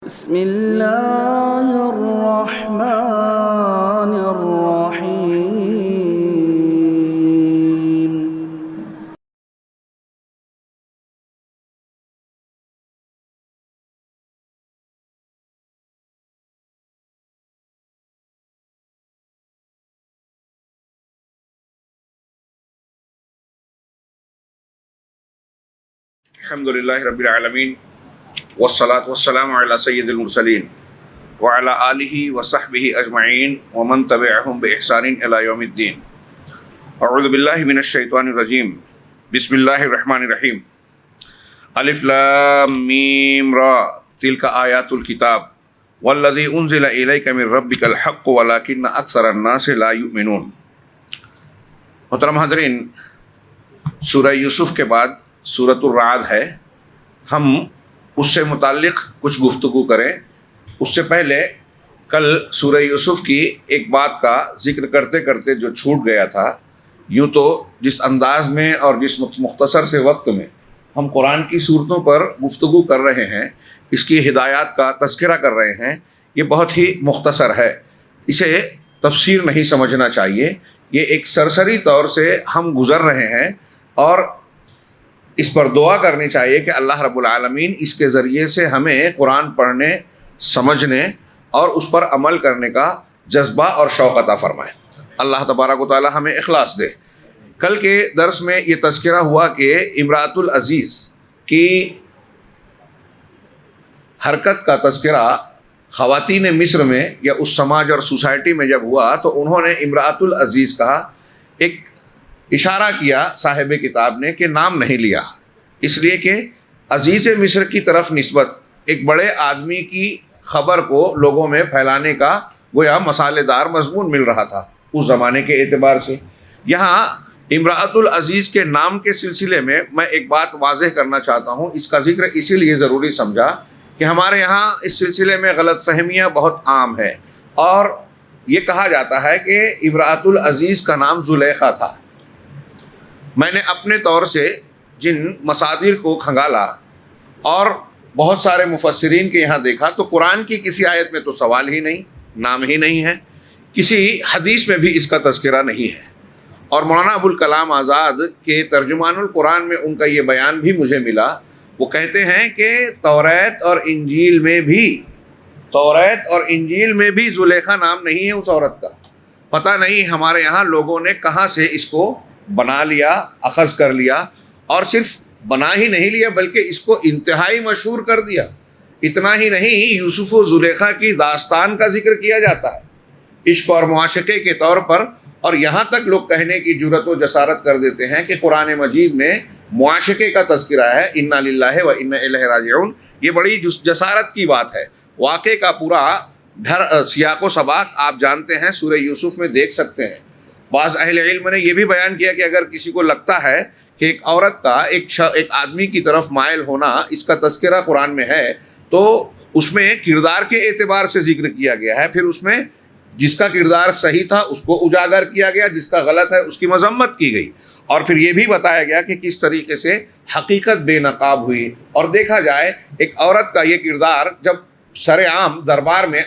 بسم اللہ الرحمن الرحیم۔ الحمدللہ رب العالمین والصلاة والسلام علی سید المرسلین وعلی آلہ وصحبہ اجمعین ومن تبعہم بإحسان الی یوم الدین۔ اعوذ باللہ من الشیطان الرجیم، بسم اللہ الرحمن الرحیم۔ الف لام میم را تلک آیات الکتاب والذی انزل الیک من ربک الحق ولکن اکثر الناس لا یؤمنون۔ محترم حاضرین، سورہ یوسف کے بعد سورۃ الرعد ہے۔ ہم اس سے متعلق کچھ گفتگو کریں۔ اس سے پہلے کل سورہ یوسف کی ایک بات کا ذکر کرتے کرتے جو چھوٹ گیا تھا، یوں تو جس انداز میں اور جس مختصر سے وقت میں ہم قرآن کی صورتوں پر گفتگو کر رہے ہیں، اس کی ہدایات کا تذکرہ کر رہے ہیں، یہ بہت ہی مختصر ہے، اسے تفسیر نہیں سمجھنا چاہیے۔ یہ ایک سرسری طور سے ہم گزر رہے ہیں اور اس پر دعا کرنی چاہیے کہ اللہ رب العالمین اس کے ذریعے سے ہمیں قرآن پڑھنے، سمجھنے اور اس پر عمل کرنے کا جذبہ اور شوق عطا فرمائے۔ اللہ تبارک و تعالی ہمیں اخلاص دے۔ کل کے درس میں یہ تذکرہ ہوا کہ امرأۃ العزیز کی حرکت کا تذکرہ خواتین مصر میں یا اس سماج اور سوسائٹی میں جب ہوا تو انہوں نے امرأۃ العزیز کا ایک اشارہ کیا صاحب کتاب نے کہ نام نہیں لیا، اس لیے کہ عزیز مصر کی طرف نسبت ایک بڑے آدمی کی خبر کو لوگوں میں پھیلانے کا گویا مسالے دار مضمون مل رہا تھا اس زمانے کے اعتبار سے۔ یہاں امرأۃ العزیز کے نام کے سلسلے میں میں ایک بات واضح کرنا چاہتا ہوں، اس کا ذکر اسی لیے ضروری سمجھا کہ ہمارے یہاں اس سلسلے میں غلط فہمیاں بہت عام ہے، اور یہ کہا جاتا ہے کہ امرأۃ العزیز کا نام زلیخا تھا۔ میں نے اپنے طور سے جن مصادر کو کھنگالا اور بہت سارے مفسرین کے یہاں دیکھا تو قرآن کی کسی آیت میں تو سوال ہی نہیں، نام ہی نہیں ہے، کسی حدیث میں بھی اس کا تذکرہ نہیں ہے۔ اور مولانا ابوالکلام آزاد کے ترجمان القرآن میں ان کا یہ بیان بھی مجھے ملا، وہ کہتے ہیں کہ توریت اور انجیل میں بھی زلیخا نام نہیں ہے اس عورت کا۔ پتہ نہیں ہمارے یہاں لوگوں نے کہاں سے اس کو بنا لیا، اخذ کر لیا، اور صرف بنا ہی نہیں لیا بلکہ اس کو انتہائی مشہور کر دیا۔ اتنا ہی نہیں، یوسف و زلیخا کی داستان کا ذکر کیا جاتا ہے عشق اور معاشقے کے طور پر، اور یہاں تک لوگ کہنے کی جرات و جسارت کر دیتے ہیں کہ قرآن مجید میں معاشقے کا تذکرہ ہے، انا للہ و انا الیہ راجعون۔ یہ بڑی جسارت کی بات ہے۔ واقعے کا پورا سیاق و سباق آپ جانتے ہیں، سورہ یوسف میں دیکھ سکتے ہیں۔ بعض اہل علم نے یہ بھی بیان کیا کہ اگر کسی کو لگتا ہے کہ ایک عورت کا ایک آدمی کی طرف مائل ہونا اس کا تذکرہ قرآن میں ہے تو اس میں کردار کے اعتبار سے ذکر کیا گیا ہے، پھر اس میں جس کا کردار صحیح تھا اس کو اجاگر کیا گیا، جس کا غلط ہے اس کی مذمت کی گئی، اور پھر یہ بھی بتایا گیا کہ کس طریقے سے حقیقت بے نقاب ہوئی۔ اور دیکھا جائے ایک عورت کا یہ کردار جب سر عام دربار میں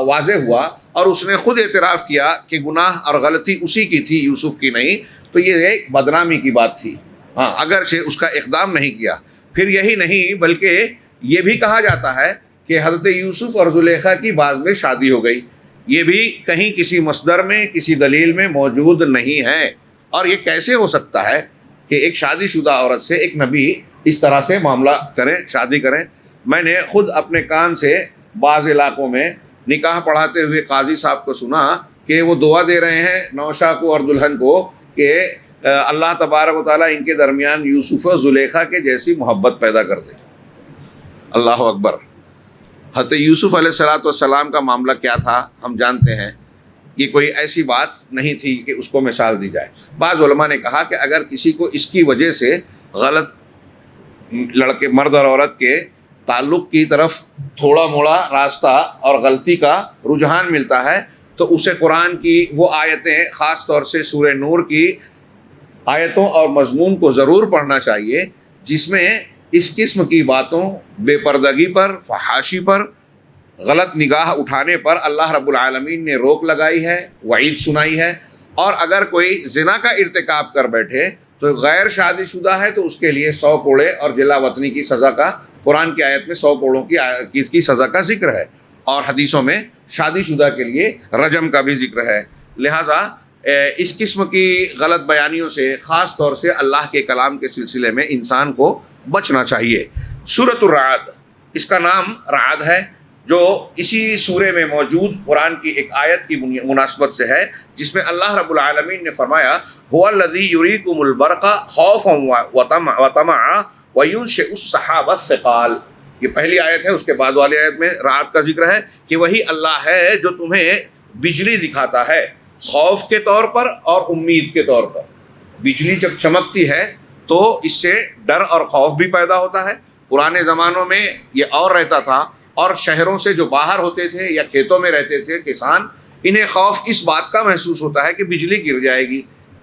واضح ہوا اور اس نے خود اعتراف کیا کہ گناہ اور غلطی اسی کی تھی، یوسف کی نہیں، تو یہ ایک بدنامی کی بات تھی، ہاں، اگرچہ اس کا اقدام نہیں کیا۔ پھر یہی نہیں بلکہ یہ بھی کہا جاتا ہے کہ حضرت یوسف اور زلیخا کی بعض میں شادی ہو گئی، یہ بھی کہیں کسی مصدر میں کسی دلیل میں موجود نہیں ہے۔ اور یہ کیسے ہو سکتا ہے کہ ایک شادی شدہ عورت سے ایک نبی اس طرح سے معاملہ کریں، شادی کریں؟ میں نے خود اپنے کان سے بعض علاقوں میں نکاح پڑھاتے ہوئے قاضی صاحب کو سنا کہ وہ دعا دے رہے ہیں نوشا کو اور دلہن کو کہ اللہ تبارک و تعالیٰ ان کے درمیان یوسف و زلیخا کے جیسی محبت پیدا کر دے۔ اللہ اکبر۔ حضرت یوسف علیہ السلام کا معاملہ کیا تھا ہم جانتے ہیں، یہ کوئی ایسی بات نہیں تھی کہ اس کو مثال دی جائے۔ بعض علماء نے کہا کہ اگر کسی کو اس کی وجہ سے غلط لڑکے مرد اور عورت کے تعلق کی طرف تھوڑا موڑا راستہ اور غلطی کا رجحان ملتا ہے تو اسے قرآن کی وہ آیتیں، خاص طور سے سورہ نور کی آیتوں اور مضمون کو ضرور پڑھنا چاہیے جس میں اس قسم کی باتوں، بے پردگی پر، فحاشی پر غلط نگاہ اٹھانے پر اللہ رب العالمین نے روک لگائی ہے، وعید سنائی ہے. اور اگر کوئی زنا کا ارتکاب کر بیٹھے تو غیر شادی شدہ ہے تو اس کے لیے 100 کوڑے اور جلا وطنی کی سزا کا، قرآن کی آیت میں 100 کوڑوں کی سزا کا ذکر ہے، اور حدیثوں میں شادی شدہ کے لیے رجم کا بھی ذکر ہے. لہٰذا اس قسم کی غلط بیانیوں سے خاص طور سے اللہ کے کلام کے سلسلے میں انسان کو بچنا چاہیے. سورۃ الرعد، اس کا نام رعد ہے، جو اسی سورے میں موجود قرآن کی ایک آیت کی مناسبت سے ہے، جس میں اللہ رب العالمین نے فرمایا هو الذی یریکم البرق خوفا وطمعا وینشئ السحاب الثقال. یہ پہلی آیت ہے. اس کے بعد والی آیت میں رعد کا ذکر ہے کہ وہی اللہ ہے جو تمہیں بجلی دکھاتا ہے خوف کے طور پر اور امید کے طور پر. بجلی جب چمکتی ہے تو اس سے ڈر اور خوف بھی پیدا ہوتا ہے. پرانے زمانوں میں یہ اور رہتا تھا، اور شہروں سے جو باہر ہوتے تھے یا کھیتوں میں رہتے تھے کسان، انہیں خوف اس بات کا محسوس ہوتا ہے کہ بجلی گر جائے گی،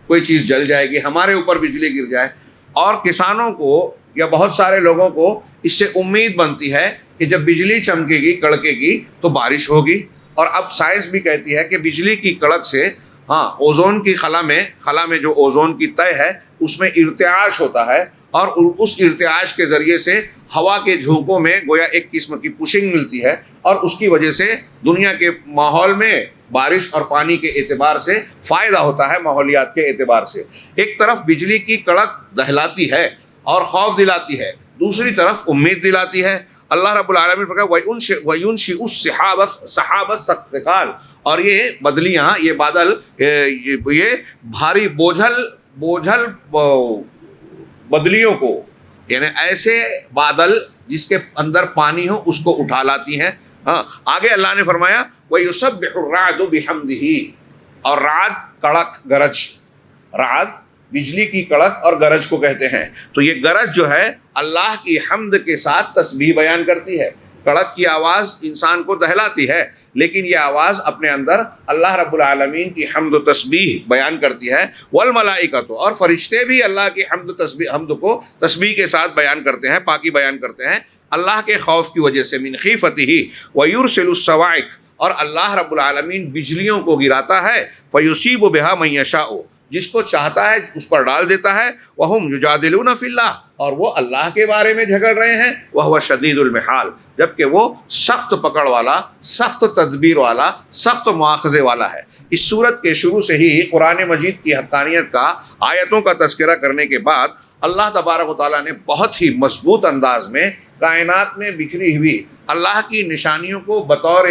کوئی چیز جل جائے گی، ہمارے اوپر بجلی گر جائے. اور کسانوں کو یا بہت سارے لوگوں کو اس سے امید بنتی ہے کہ جب بجلی چمکے گی، کڑکے گی تو بارش ہوگی. اور اب سائنس بھی کہتی ہے کہ بجلی کی کڑک سے اوزون کی خلا میں جو اوزون کی تہ ہے اس میں ارتعاش ہوتا ہے، اور اس ارتعاش کے ذریعے سے ہوا کے جھونکوں میں گویا ایک قسم کی پشنگ ملتی ہے، اور اس کی وجہ سے دنیا کے ماحول میں بارش اور پانی کے اعتبار سے فائدہ ہوتا ہے، ماحولیات کے اعتبار سے. ایک طرف بجلی کی کڑک دہلاتی ہے اور خوف دلاتی ہے، دوسری طرف امید دلاتی ہے. اللہ رب العالمین فرمایا وَيُنشِئُ السَّحَابَ الثِّقَالَ، اور یہ بدلیاں، یہ بادل، یہ بھاری بوجھل بدلیوں کو، یعنی ایسے بادل جس کے اندر پانی ہو اس کو اٹھا لاتی ہیں. آگے اللہ نے فرمایا وَيُسَبِّحُ الرَّعْدُ بِحَمْدِهِ، اور رعد کڑک گرج، رعد بجلی کی کڑک اور گرج کو کہتے ہیں. تو یہ گرج جو ہے اللہ کی حمد کے ساتھ تسبیح بیان کرتی ہے. کڑک کی آواز انسان کو دہلاتی ہے، لیکن یہ آواز اپنے اندر اللہ رب العالمین کی حمد و تسبیح بیان کرتی ہے. والملائکۃ، اور فرشتے بھی اللہ کی حمد کو تسبیح کے ساتھ بیان کرتے ہیں، پاکی بیان کرتے ہیں اللہ کے خوف کی وجہ سے. من خیفتہ ویرسل الصواعق، اور اللہ رب العالمین بجلیوں کو گراتا ہے. فیصیب بہا من یشاء، جس کو چاہتا ہے اس پر ڈال دیتا ہے. وہم یجادلون فی اللہ، اور وہ اللہ کے بارے میں جھگڑ رہے ہیں. وہو شدید المحال، جبکہ وہ سخت پکڑ والا، سخت تدبیر والا، سخت مواخذے والا ہے. اس صورت کے شروع سے ہی قرآن مجید کی حقانیت کا، آیتوں کا تذکرہ کرنے کے بعد اللہ تبارک و تعالیٰ نے بہت ہی مضبوط انداز میں کائنات میں بکھری ہوئی اللہ کی نشانیوں کو بطور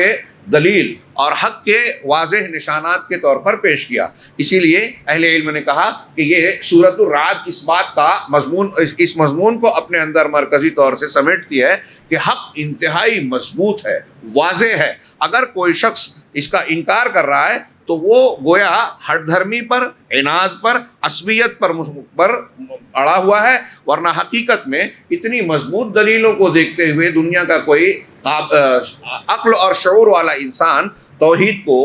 دلیل اور حق کے واضح نشانات کے طور پر پیش کیا. اسی لیے اہل علم نے کہا کہ یہ سورۃ الرعد اس بات کا مضمون، اس مضمون کو اپنے اندر مرکزی طور سے سمیٹتی ہے کہ حق انتہائی مضبوط ہے، واضح ہے. اگر کوئی شخص اس کا انکار کر رہا ہے تو وہ گویا ہٹ دھرمی پر، عناد پر، عصبیت پر اڑا ہوا ہے. ورنہ حقیقت میں اتنی مضبوط دلیلوں کو دیکھتے ہوئے دنیا کا کوئی عقل اور شعور والا انسان توحید کو،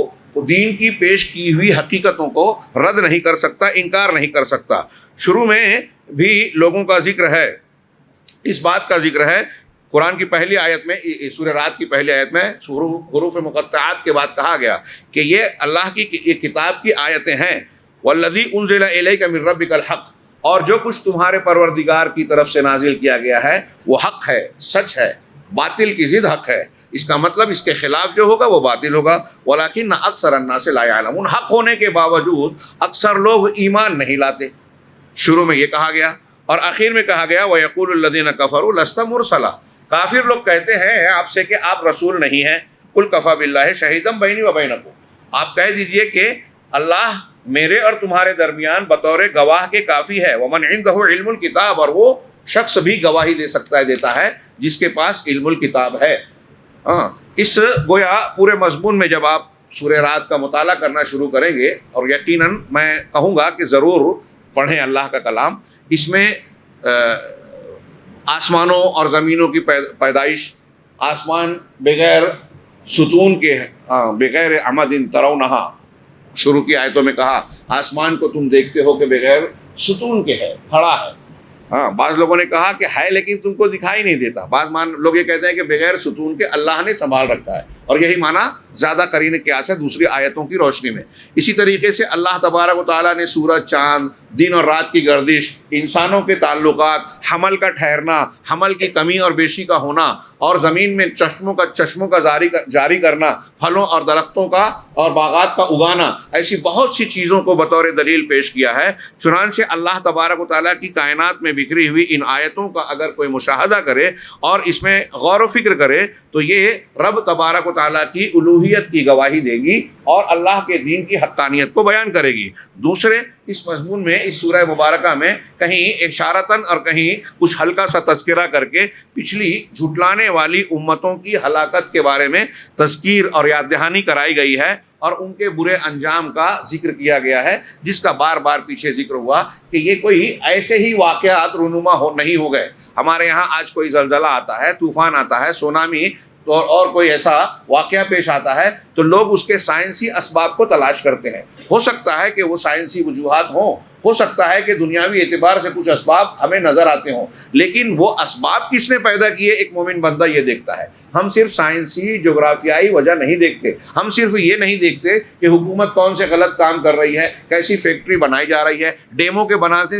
دین کی پیش کی ہوئی حقیقتوں کو رد نہیں کر سکتا، انکار نہیں کر سکتا. شروع میں بھی لوگوں کا ذکر ہے، اس بات کا ذکر ہے قرآن کی پہلی آیت میں، سورہ رعد کی پہلی آیت میں حروف مقطعات کے بعد کہا گیا کہ یہ اللہ کی یہ کتاب کی آیتیں ہیں. والذی انزل الیک من ربک الحق، اور جو کچھ تمہارے پروردگار کی طرف سے نازل کیا گیا ہے وہ حق ہے، سچ ہے، باطل کی ضد حق ہے. اس کا مطلب اس کے خلاف جو ہوگا وہ باطل ہوگا. ولکن اکثر الناس لا یعلمون، حق ہونے کے باوجود اکثر لوگ ایمان نہیں لاتے. شروع میں یہ کہا گیا، اور آخر میں کہا گیا وَيَقُولُ الَّذِينَ كَفَرُوا لَسْتَ مُرْسَلًا، کافر لوگ کہتے ہیں آپ سے کہ آپ رسول نہیں ہیں. قُلْ كَفَىٰ بِاللَّهِ شَهِيدًا بَيْنِي وَبَيْنَكُمْ، آپ کہہ دیجئے کہ اللہ میرے اور تمہارے درمیان بطور گواہ کے کافی ہے. وَمَنْ عِنْدَهُ عِلْمُ الْكِتَابِ، اور وہ شخص بھی گواہی دے سکتا ہے، دیتا ہے جس کے پاس علم الکتاب ہے. اس گویا پورے مضمون میں جب آپ سورہ رعد کا مطالعہ کرنا شروع کریں گے، اور یقیناً میں کہوں گا کہ ضرور پڑھیں اللہ کا کلام، اس میں آسمانوں اور زمینوں کی پیدائش، آسمان بغیر ستون کے، بغیر عمد ترونہا، شروع کی آیتوں میں کہا آسمان کو تم دیکھتے ہو کہ بغیر ستون کے ہے، کھڑا ہے. بعض لوگوں نے کہا کہ ہے لیکن تم کو دکھائی نہیں دیتا. بعض لوگ یہ کہتے ہیں کہ بغیر ستون کے اللہ نے سنبھال رکھا ہے. اور یہی معنی زیادہ قرین قیاس ہے دوسری آیتوں کی روشنی میں۔ اسی طریقے سے اللہ تبارک و تعالیٰ نے سورج، چاند، دن اور رات کی گردش، انسانوں کے تعلقات، حمل کا ٹھہرنا، حمل کی کمی اور بیشی کا ہونا، اور زمین میں چشموں کا جاری کرنا، پھلوں اور درختوں کا اور باغات کا اگانا، ایسی بہت سی چیزوں کو بطور دلیل پیش کیا ہے۔ چنانچہ اللہ تبارک و تعالیٰ کی کائنات میں بکھری ہوئی ان آیتوں کا اگر کوئی مشاہدہ کرے اور اس میں غور و فکر کرے تو یہ رب تبارک و تعالیٰ کی الوہیت کی گواہی دے گی اور اللہ کے دین کی حقانیت کو بیان کرے گی۔ دوسرے اس مضمون میں، اس سورہ مبارکہ میں کہیں اشارتاً اور کہیں کچھ ہلکا سا تذکرہ کر کے پچھلی جھٹلانے والی امتوں کی ہلاکت کے بارے میں تذکیر اور یاد دہانی کرائی گئی ہے اور ان کے برے انجام کا ذکر کیا گیا ہے، جس کا بار بار پیچھے ذکر ہوا کہ یہ کوئی ایسے ہی واقعات رونما نہیں ہو گئے۔ ہمارے یہاں آج کوئی زلزلہ آتا ہے، طوفان آتا ہے، سونامی اور کوئی ایسا واقعہ پیش آتا ہے تو لوگ اس کے سائنسی اسباب کو تلاش کرتے ہیں۔ ہو سکتا ہے کہ وہ سائنسی وجوہات ہوں، ہو سکتا ہے کہ دنیاوی اعتبار سے کچھ اسباب ہمیں نظر آتے ہوں، لیکن وہ اسباب کس نے پیدا کیے ایک مومن بندہ یہ دیکھتا ہے۔ ہم صرف سائنسی جغرافیائی وجہ نہیں دیکھتے، ہم صرف یہ نہیں دیکھتے کہ حکومت کون سے غلط کام کر رہی ہے، کیسی فیکٹری بنائی جا رہی ہے، ڈیموں کے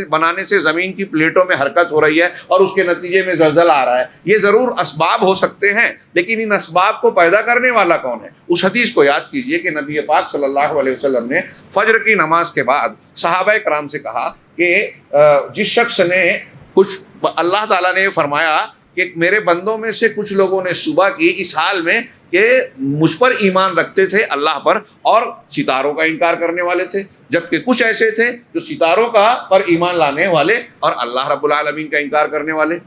بنانے سے زمین کی پلیٹوں میں حرکت ہو رہی ہے اور اس کے نتیجے میں زلزلہ آ رہا ہے۔ یہ ضرور اسباب ہو سکتے ہیں، لیکن ان اسباب کو پیدا کرنے والا کون ہے؟ اس حدیث کو یاد کیجئے کہ نبی پاک صلی اللہ علیہ وسلم نے فجر کی نماز کے بعد صحابہ کرام سے کہا کہ جس شخص نے اللہ تعالیٰ نے فرمایا کہ میرے بندوں میں سے کچھ لوگوں نے صبح کی اس حال میں کہ مجھ پر ایمان رکھتے تھے اللہ پر اور ستاروں کا انکار کرنے والے تھے، جبکہ کچھ ایسے تھے جو ستاروں کا پر ایمان لانے والے اور اللہ رب العالمین کا انکار کرنے والے۔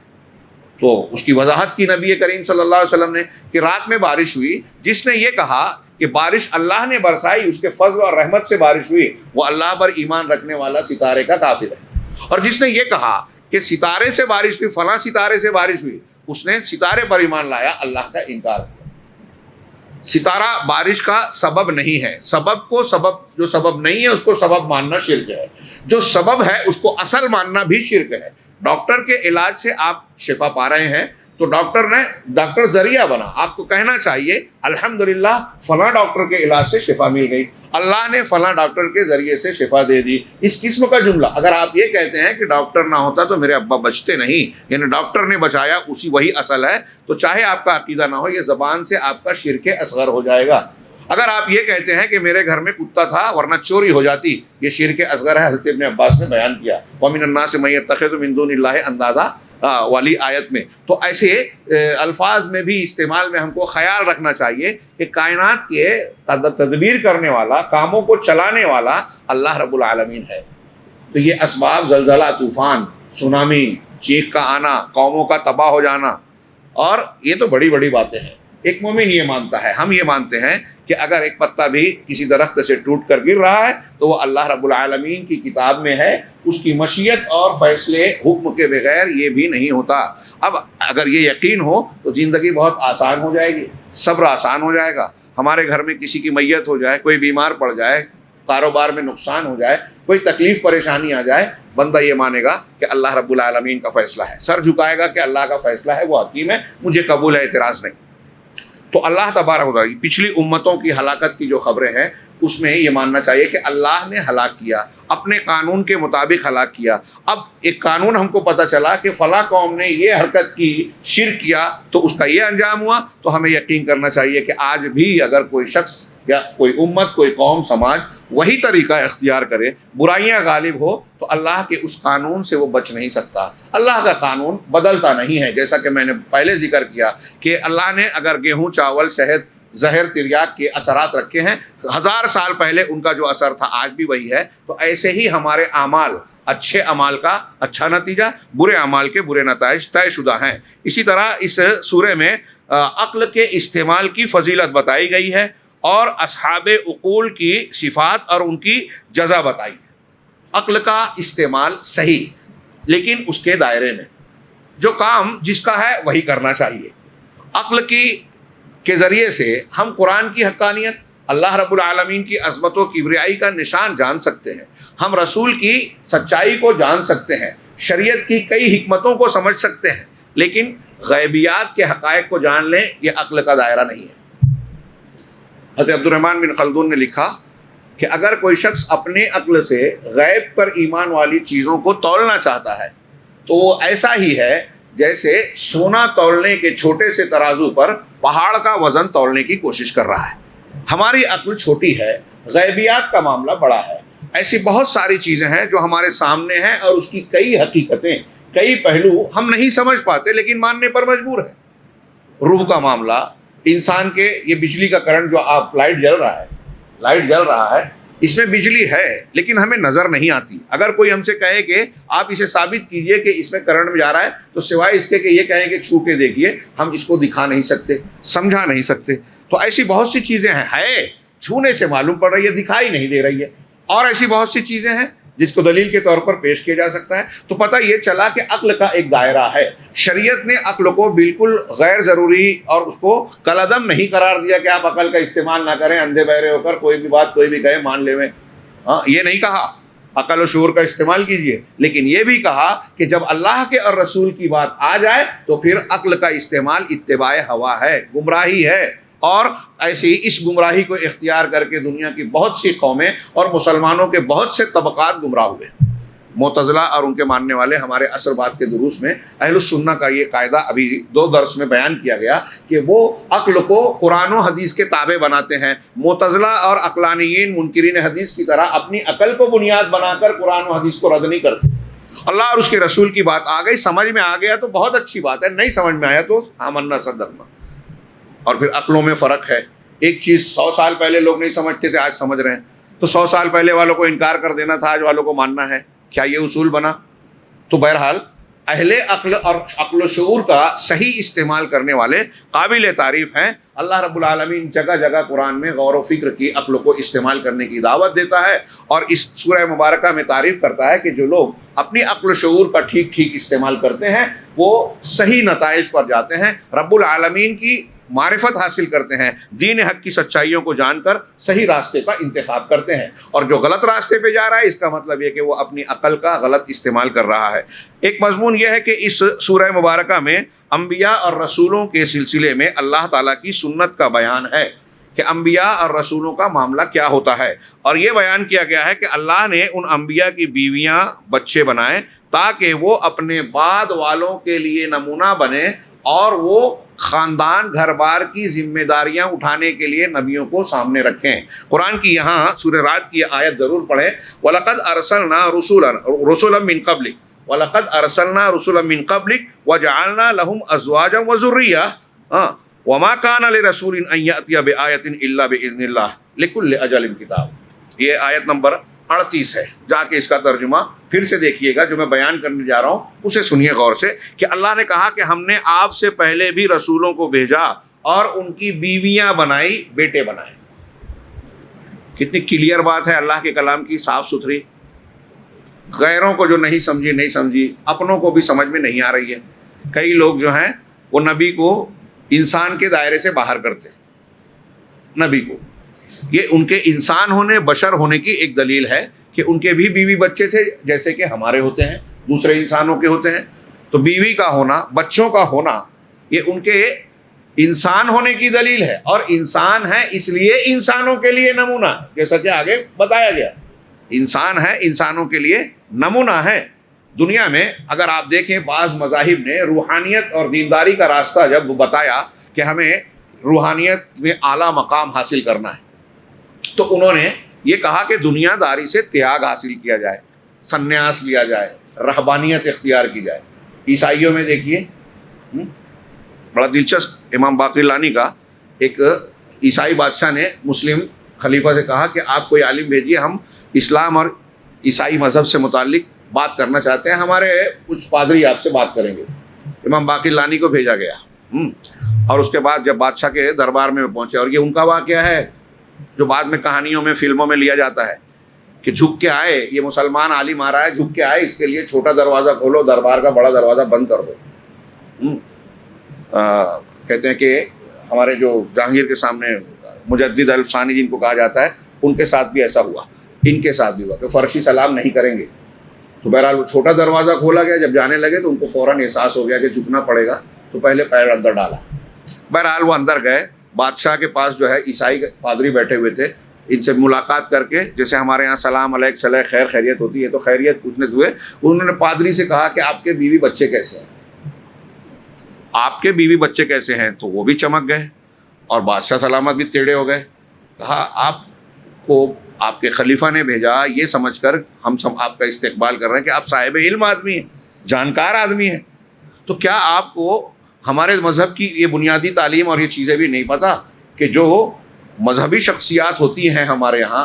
تو اس کی وضاحت کی نبی کریم صلی اللہ علیہ وسلم نے کہ رات میں بارش ہوئی، جس نے یہ کہا کہ بارش اللہ نے برسائی، اس کے فضل اور رحمت سے بارش ہوئی، وہ اللہ پر ایمان رکھنے والا ستارے کا کافر ہے۔ اور جس نے یہ کہا کہ ستارے سے بارش ہوئی، فلاں ستارے سے بارش ہوئی، اس نے ستارے پر ایمان لایا، اللہ کا انکار کیا۔ ستارہ بارش کا سبب نہیں ہے، جو سبب نہیں ہے اس کو سبب ماننا شرک ہے، جو سبب ہے اس کو اصل ماننا بھی شرک ہے۔ ڈاکٹر کے علاج سے آپ شفا پا رہے ہیں تو ڈاکٹر ذریعہ بنا، آپ کو کہنا چاہیے الحمدللہ فلاں ڈاکٹر کے علاج سے شفا مل گئی، اللہ نے فلاں ڈاکٹر کے ذریعے سے شفا دے دی۔ اس قسم کا جملہ اگر آپ یہ کہتے ہیں کہ ڈاکٹر نہ ہوتا تو میرے ابا بچتے نہیں، یعنی ڈاکٹر نے بچایا، وہی اصل ہے، تو چاہے آپ کا عقیدہ نہ ہو، یہ زبان سے آپ کا شرک اصغر ہو جائے گا۔ اگر آپ یہ کہتے ہیں کہ میرے گھر میں کتا تھا ورنہ چوری ہو جاتی، یہ شرک اصغر ہے، حضرت ابن عباس نے بیان کیا وَمِنَ النَّاسِ مَن يَتَّخِذُ مِن دُونِ اللَّهِ أَندَادًا والی آیت میں۔ تو ایسے الفاظ میں بھی استعمال میں ہم کو خیال رکھنا چاہیے کہ کائنات کے تدبیر کرنے والا، کاموں کو چلانے والا اللہ رب العالمین ہے۔ تو یہ اسباب زلزلہ، طوفان، سونامی، چیخ کا آنا، قوموں کا تباہ ہو جانا، اور یہ تو بڑی بڑی باتیں ہیں۔ ایک مومن یہ مانتا ہے، ہم یہ مانتے ہیں کہ اگر ایک پتا بھی کسی درخت سے ٹوٹ کر گر رہا ہے تو وہ اللہ رب العالمین کی کتاب میں ہے، اس کی مشیت اور فیصلے حکم کے بغیر یہ بھی نہیں ہوتا۔ اب اگر یہ یقین ہو تو زندگی بہت آسان ہو جائے گی، صبر آسان ہو جائے گا۔ ہمارے گھر میں کسی کی میت ہو جائے، کوئی بیمار پڑ جائے، کاروبار میں نقصان ہو جائے، کوئی تکلیف پریشانی آ جائے، بندہ یہ مانے گا کہ اللہ رب العالمین کا فیصلہ ہے، سر جھکائے گا کہ اللہ کا فیصلہ ہے، وہ حکیم ہے، مجھے قبول ہے، اعتراض نہیں۔ تو اللہ تبارک و تعالیٰ پچھلی امتوں کی ہلاکت کی جو خبریں ہیں اس میں یہ ماننا چاہیے کہ اللہ نے ہلاک کیا، اپنے قانون کے مطابق ہلاک کیا۔ اب ایک قانون ہم کو پتہ چلا کہ فلاں قوم نے یہ حرکت کی، شرک کیا، تو اس کا یہ انجام ہوا، تو ہمیں یقین کرنا چاہیے کہ آج بھی اگر کوئی شخص یا کوئی امت، کوئی قوم، سماج وہی طریقہ اختیار کرے، برائیاں غالب ہو، تو اللہ کے اس قانون سے وہ بچ نہیں سکتا۔ اللہ کا قانون بدلتا نہیں ہے، جیسا کہ میں نے پہلے ذکر کیا کہ اللہ نے اگر گیہوں، چاول، شہد، زہر، تریاک کے اثرات رکھے ہیں 1000 سال پہلے، ان کا جو اثر تھا آج بھی وہی ہے۔ تو ایسے ہی ہمارے اعمال، اچھے اعمال کا اچھا نتیجہ، برے اعمال کے برے نتائج طے شدہ ہیں۔ اسی طرح اس سورہ میں عقل کے استعمال کی فضیلت بتائی گئی ہے اور اصحاب عقول کی صفات اور ان کی جزا بتائی ہے۔ عقل کا استعمال صحیح، لیکن اس کے دائرے میں، جو کام جس کا ہے وہی کرنا چاہیے۔ عقل کے ذریعے سے ہم قرآن کی حقانیت، اللہ رب العالمین کی عظمت و کبریائی کا نشان جان سکتے ہیں، ہم رسول کی سچائی کو جان سکتے ہیں، شریعت کی کئی حکمتوں کو سمجھ سکتے ہیں، لیکن غیبیات کے حقائق کو جان لیں، یہ عقل کا دائرہ نہیں ہے۔ حضرت عبد الرحمن بن خلدون نے لکھا کہ اگر کوئی شخص اپنے عقل سے غیب پر ایمان والی چیزوں کو تولنا چاہتا ہے تو وہ ایسا ہی ہے جیسے سونا تولنے کے چھوٹے سے ترازو پر پہاڑ کا وزن تولنے کی کوشش کر رہا ہے۔ ہماری عقل چھوٹی ہے، غیبیات کا معاملہ بڑا ہے۔ ایسی بہت ساری چیزیں ہیں جو ہمارے سامنے ہیں اور اس کی کئی حقیقتیں، کئی پہلو ہم نہیں سمجھ پاتے لیکن ماننے پر مجبور ہیں۔ روح کا معاملہ، انسان کے یہ بجلی کا کرنٹ جو آپ لائٹ جل رہا ہے اس میں بجلی ہے لیکن ہمیں نظر نہیں آتی۔ اگر کوئی ہم سے کہے کہ آپ اسے ثابت کیجئے کہ اس میں کرنٹ میں جا رہا ہے تو سوائے اس کے کہ یہ کہیں کہ چھو کے دیکھیے، ہم اس کو دکھا نہیں سکتے، سمجھا نہیں سکتے۔ تو ایسی بہت سی چیزیں ہیں چھونے سے معلوم پڑ رہی ہے، دکھائی نہیں دے رہی ہے، اور ایسی بہت سی چیزیں ہیں جس کو دلیل کے طور پر پیش کیا جا سکتا ہے۔ تو پتہ یہ چلا کہ عقل کا ایک دائرہ ہے۔ شریعت نے عقل کو بالکل غیر ضروری اور اس کو کالعدم نہیں قرار دیا کہ آپ عقل کا استعمال نہ کریں، اندھے بہرے ہو کر کوئی بھی بات کوئی بھی کہے مان لیں۔ یہ نہیں کہا عقل و شعور کا استعمال کیجئے، لیکن یہ بھی کہا کہ جب اللہ کے اور رسول کی بات آ جائے تو پھر عقل کا استعمال اتباع ہوا ہے، گمراہی ہے۔ اور ایسی اس گمراہی کو اختیار کر کے دنیا کی بہت سی قومیں اور مسلمانوں کے بہت سے طبقات گمراہ ہوئے۔ معتزلہ اور ان کے ماننے والے، ہمارے عصر بعد کے دروس میں اہل السنہ کا یہ قاعدہ ابھی 2 درس میں بیان کیا گیا کہ وہ عقل کو قرآن و حدیث کے تابع بناتے ہیں۔ معتزلہ اور عقلانیین منکرین حدیث کی طرح اپنی عقل کو بنیاد بنا کر قرآن و حدیث کو رد نہیں کرتے۔ اللہ اور اس کے رسول کی بات آ گئی، سمجھ میں آ گیا تو بہت اچھی بات ہے، نہیں سمجھ میں آیا تو آمنا صدقنا۔ اور پھر عقلوں میں فرق ہے۔ ایک چیز 100 سال پہلے لوگ نہیں سمجھتے تھے، آج سمجھ رہے ہیں، تو 100 سال پہلے والوں کو انکار کر دینا تھا، آج والوں کو ماننا ہے۔ کیا یہ اصول بنا؟ تو بہرحال اہل عقل اور عقل و شعور کا صحیح استعمال کرنے والے قابل تعریف ہیں۔ اللہ رب العالمین جگہ جگہ قرآن میں غور و فکر کی عقل کو استعمال کرنے کی دعوت دیتا ہے، اور اس سورہ مبارکہ میں تعریف کرتا ہے کہ جو لوگ اپنی عقل و شعور کا ٹھیک استعمال کرتے ہیں وہ صحیح نتائج پر جاتے ہیں، رب العالمین کی معرفت حاصل کرتے ہیں، دین حق کی سچائیوں کو جان کر صحیح راستے کا انتخاب کرتے ہیں۔ اور جو غلط راستے پہ جا رہا ہے اس کا مطلب یہ کہ وہ اپنی عقل کا غلط استعمال کر رہا ہے۔ ایک مضمون یہ ہے کہ اس سورہ مبارکہ میں انبیاء اور رسولوں کے سلسلے میں اللہ تعالیٰ کی سنت کا بیان ہے کہ انبیاء اور رسولوں کا معاملہ کیا ہوتا ہے، اور یہ بیان کیا گیا ہے کہ اللہ نے ان انبیاء کی بیویاں بچے بنائے تاکہ وہ اپنے بعد والوں کے لیے نمونہ بنے اور وہ خاندان گھر بار کی ذمہ داریاں اٹھانے کے لیے نبیوں کو سامنے رکھیں۔ قرآن کی یہاں سورہ رعد کی آیت ضرور پڑھیں، وَلَقَدْ أَرْسَلْنَا رُسُلًا مِّن قَبْلِكَ وَلَقَدْ أَرْسَلْنَا رُسُلًا مِّن قَبْلِكَ وَجَعَلْنَا لَهُمْ أَزْوَاجًا وَذُرِّيَّةً وَمَا كَانَ لِرَسُولٍ أَن يَأْتِيَ بِآيَةٍ إِلَّا بِإِذْنِ اللَّهِ لِكُلِّ أَجَلٍ كِتَابٌ۔ یہ آیت نمبر 38 ہے، جا کے اس کا ترجمہ پھر سے دیکھیے گا، جو میں بیان کرنے جا رہا ہوں اسے سنیے غور سے، کہ اللہ نے کہا کہ ہم نے آپ سے پہلے بھی رسولوں کو بھیجا اور ان کی بیویاں بنائی، بیٹے بنائے۔ کتنی کلیئر بات ہے اللہ کے کلام کی، صاف ستھری، غیروں کو جو نہیں سمجھی، اپنوں کو بھی سمجھ میں نہیں آ رہی ہے۔ کئی لوگ جو ہیں وہ نبی کو انسان کے دائرے سے باہر کرتے، نبی کو، یہ ان کے انسان ہونے، بشر ہونے کی ایک دلیل ہے کہ ان کے بھی بیوی بچے تھے جیسے کہ ہمارے ہوتے ہیں، دوسرے انسانوں کے ہوتے ہیں۔ تو بیوی کا ہونا، بچوں کا ہونا، یہ ان کے انسان ہونے کی دلیل ہے، اور انسان ہے اس لیے انسانوں کے لیے نمونہ ہے، جیسا کہ آگے بتایا گیا، انسان ہے انسانوں کے لیے نمونہ ہے۔ دنیا میں اگر آپ دیکھیں بعض مذاہب نے روحانیت اور دینداری کا راستہ جب بتایا کہ ہمیں روحانیت میں اعلیٰ مقام حاصل کرنا ہے تو انہوں نے یہ کہا کہ دنیا داری سے تیاگ حاصل کیا جائے، سنیاس لیا جائے، رہبانیت اختیار کی جائے۔ عیسائیوں میں دیکھیے، بڑا دلچسپ، امام باقر لانی کا ایک عیسائی بادشاہ نے مسلم خلیفہ سے کہا کہ آپ کوئی عالم بھیجیے، ہم اسلام اور عیسائی مذہب سے متعلق بات کرنا چاہتے ہیں، ہمارے کچھ پادری آپ سے بات کریں گے۔ امام باقر لانی کو بھیجا گیا، اور اس کے بعد جب بادشاہ کے دربار میں پہنچے، اور یہ ان کا واقعہ ہے جو بعد میں کہانیوں میں، فلموں میں لیا جاتا ہے کہ جھک کے آئے، یہ مسلمان عالم آ رہا ہے، جھک کے آئے، اس کے لیے چھوٹا دروازہ کھولو، دربار کا بڑا دروازہ بند کر دو۔ کہتے ہیں کہ ہمارے جو جہانگیر کے سامنے مجدد الفسانی جن کو کہا جاتا ہے، ان کے ساتھ بھی ایسا ہوا، ان کے ساتھ بھی ہوا کہ فرشی سلام نہیں کریں گے۔ تو بہرحال وہ چھوٹا دروازہ کھولا گیا، جب جانے لگے تو ان کو فوراً احساس ہو گیا کہ جھکنا پڑے گا، تو پہلے پیر اندر ڈالا۔ بہرحال وہ اندر گئے، بادشاہ کے پاس جو ہے عیسائی پادری بیٹھے ہوئے تھے، ان سے ملاقات کر کے، جیسے ہمارے یہاں سلام علیک صلاح خیر خیریت ہوتی ہے، تو خیریت پوچھنے ہوئے انہوں نے پادری سے کہا کہ آپ کے بیوی بچے کیسے ہیں، آپ کے بیوی بچے کیسے ہیں؟ تو وہ بھی چمک گئے اور بادشاہ سلامت بھی ٹیڑھے ہو گئے. کہا آپ کو آپ کے خلیفہ نے بھیجا یہ سمجھ کر ہم سب آپ کا استقبال کر رہے ہیں کہ آپ صاحب علم آدمی ہیں، جانکار آدمی ہیں، تو کیا آپ کو ہمارے مذہب کی یہ بنیادی تعلیم اور یہ چیزیں بھی نہیں پتہ کہ جو مذہبی شخصیات ہوتی ہیں ہمارے یہاں،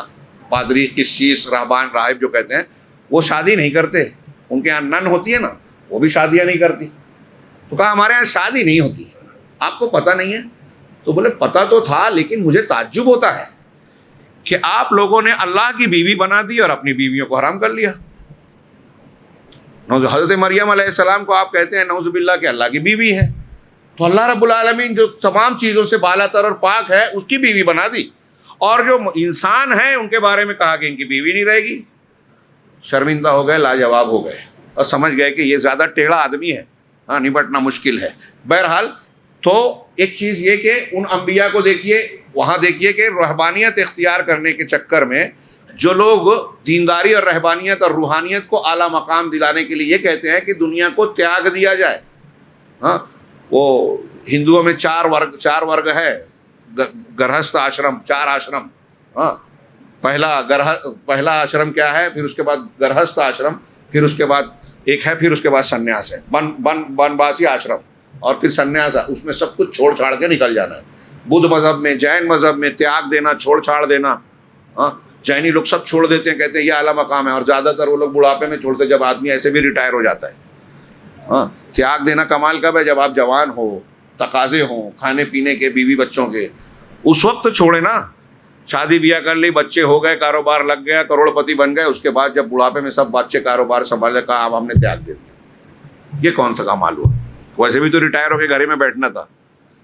پادری، قسیس، راہبان، راہب جو کہتے ہیں، وہ شادی نہیں کرتے. ان کے یہاں نن ہوتی ہے نا، وہ بھی شادیاں نہیں کرتی. تو کہا ہمارے یہاں شادی نہیں ہوتی، آپ کو پتہ نہیں ہے؟ تو بولے پتہ تو تھا، لیکن مجھے تعجب ہوتا ہے کہ آپ لوگوں نے اللہ کی بیوی بنا دی اور اپنی بیویوں کو حرام کر لیا. حضرت مریم علیہ السلام کو آپ کہتے ہیں نعوذ باللہ کہ اللہ کی بیوی ہے، تو اللہ رب العالمین جو تمام چیزوں سے بالا تر اور پاک ہے اس کی بیوی بنا دی، اور جو انسان ہیں ان کے بارے میں کہا کہ ان کی بیوی نہیں رہے گی. شرمندہ ہو گئے، لاجواب ہو گئے اور سمجھ گئے کہ یہ زیادہ ٹیڑھا آدمی ہے، ہاں نپٹنا مشکل ہے. بہرحال تو ایک چیز یہ کہ ان انبیاء کو دیکھیے، وہاں دیکھیے کہ رہبانیت اختیار کرنے کے چکر میں جو لوگ دینداری اور رہبانیت اور روحانیت کو اعلیٰ مقام دلانے کے لیے یہ کہتے ہیں کہ دنیا کو تیاگ دیا جائے. ہاں وہ ہندوؤں میں چار ورگ ہے، گرہستھ آشرم، 4 آشرم. ہاں پہلا آشرم کیا ہے، پھر اس کے بعد گرہستھ آشرم، پھر اس کے بعد ایک ہے، پھر اس کے بعد سنیاس ہے، بنواسی آشرم، اور پھر سنیاس ہے. اس میں سب کچھ چھوڑ چھاڑ کے نکل جانا ہے. بدھ مذہب میں، جین مذہب میں تیاگ دینا، چھوڑ چھاڑ دینا. ہاں جینی لوگ سب چھوڑ دیتے ہیں، کہتے ہیں یہ اعلیٰ مقام ہے، اور زیادہ تر وہ لوگ بڑھاپے میں چھوڑتے جب آدمی ایسے بھی ریٹائر ہو جاتا ہے. ہاں تیاگ دینا کمال کب ہے؟ جب آپ جوان ہو، تقاضے ہوں کھانے پینے کے، بیوی بچوں کے، اس وقت چھوڑے نا. شادی بیاہ کر لی، بچے ہو گئے، کاروبار لگ گیا، کروڑ پتی بن گئے، اس کے بعد جب بڑھاپے میں سب بچے کاروبار سنبھالے، کہا اب ہم نے تیاگ دے دیا. یہ کون سا کمال ہوا؟ ویسے بھی تو ریٹائر ہو کے گھر میں بیٹھنا تھا.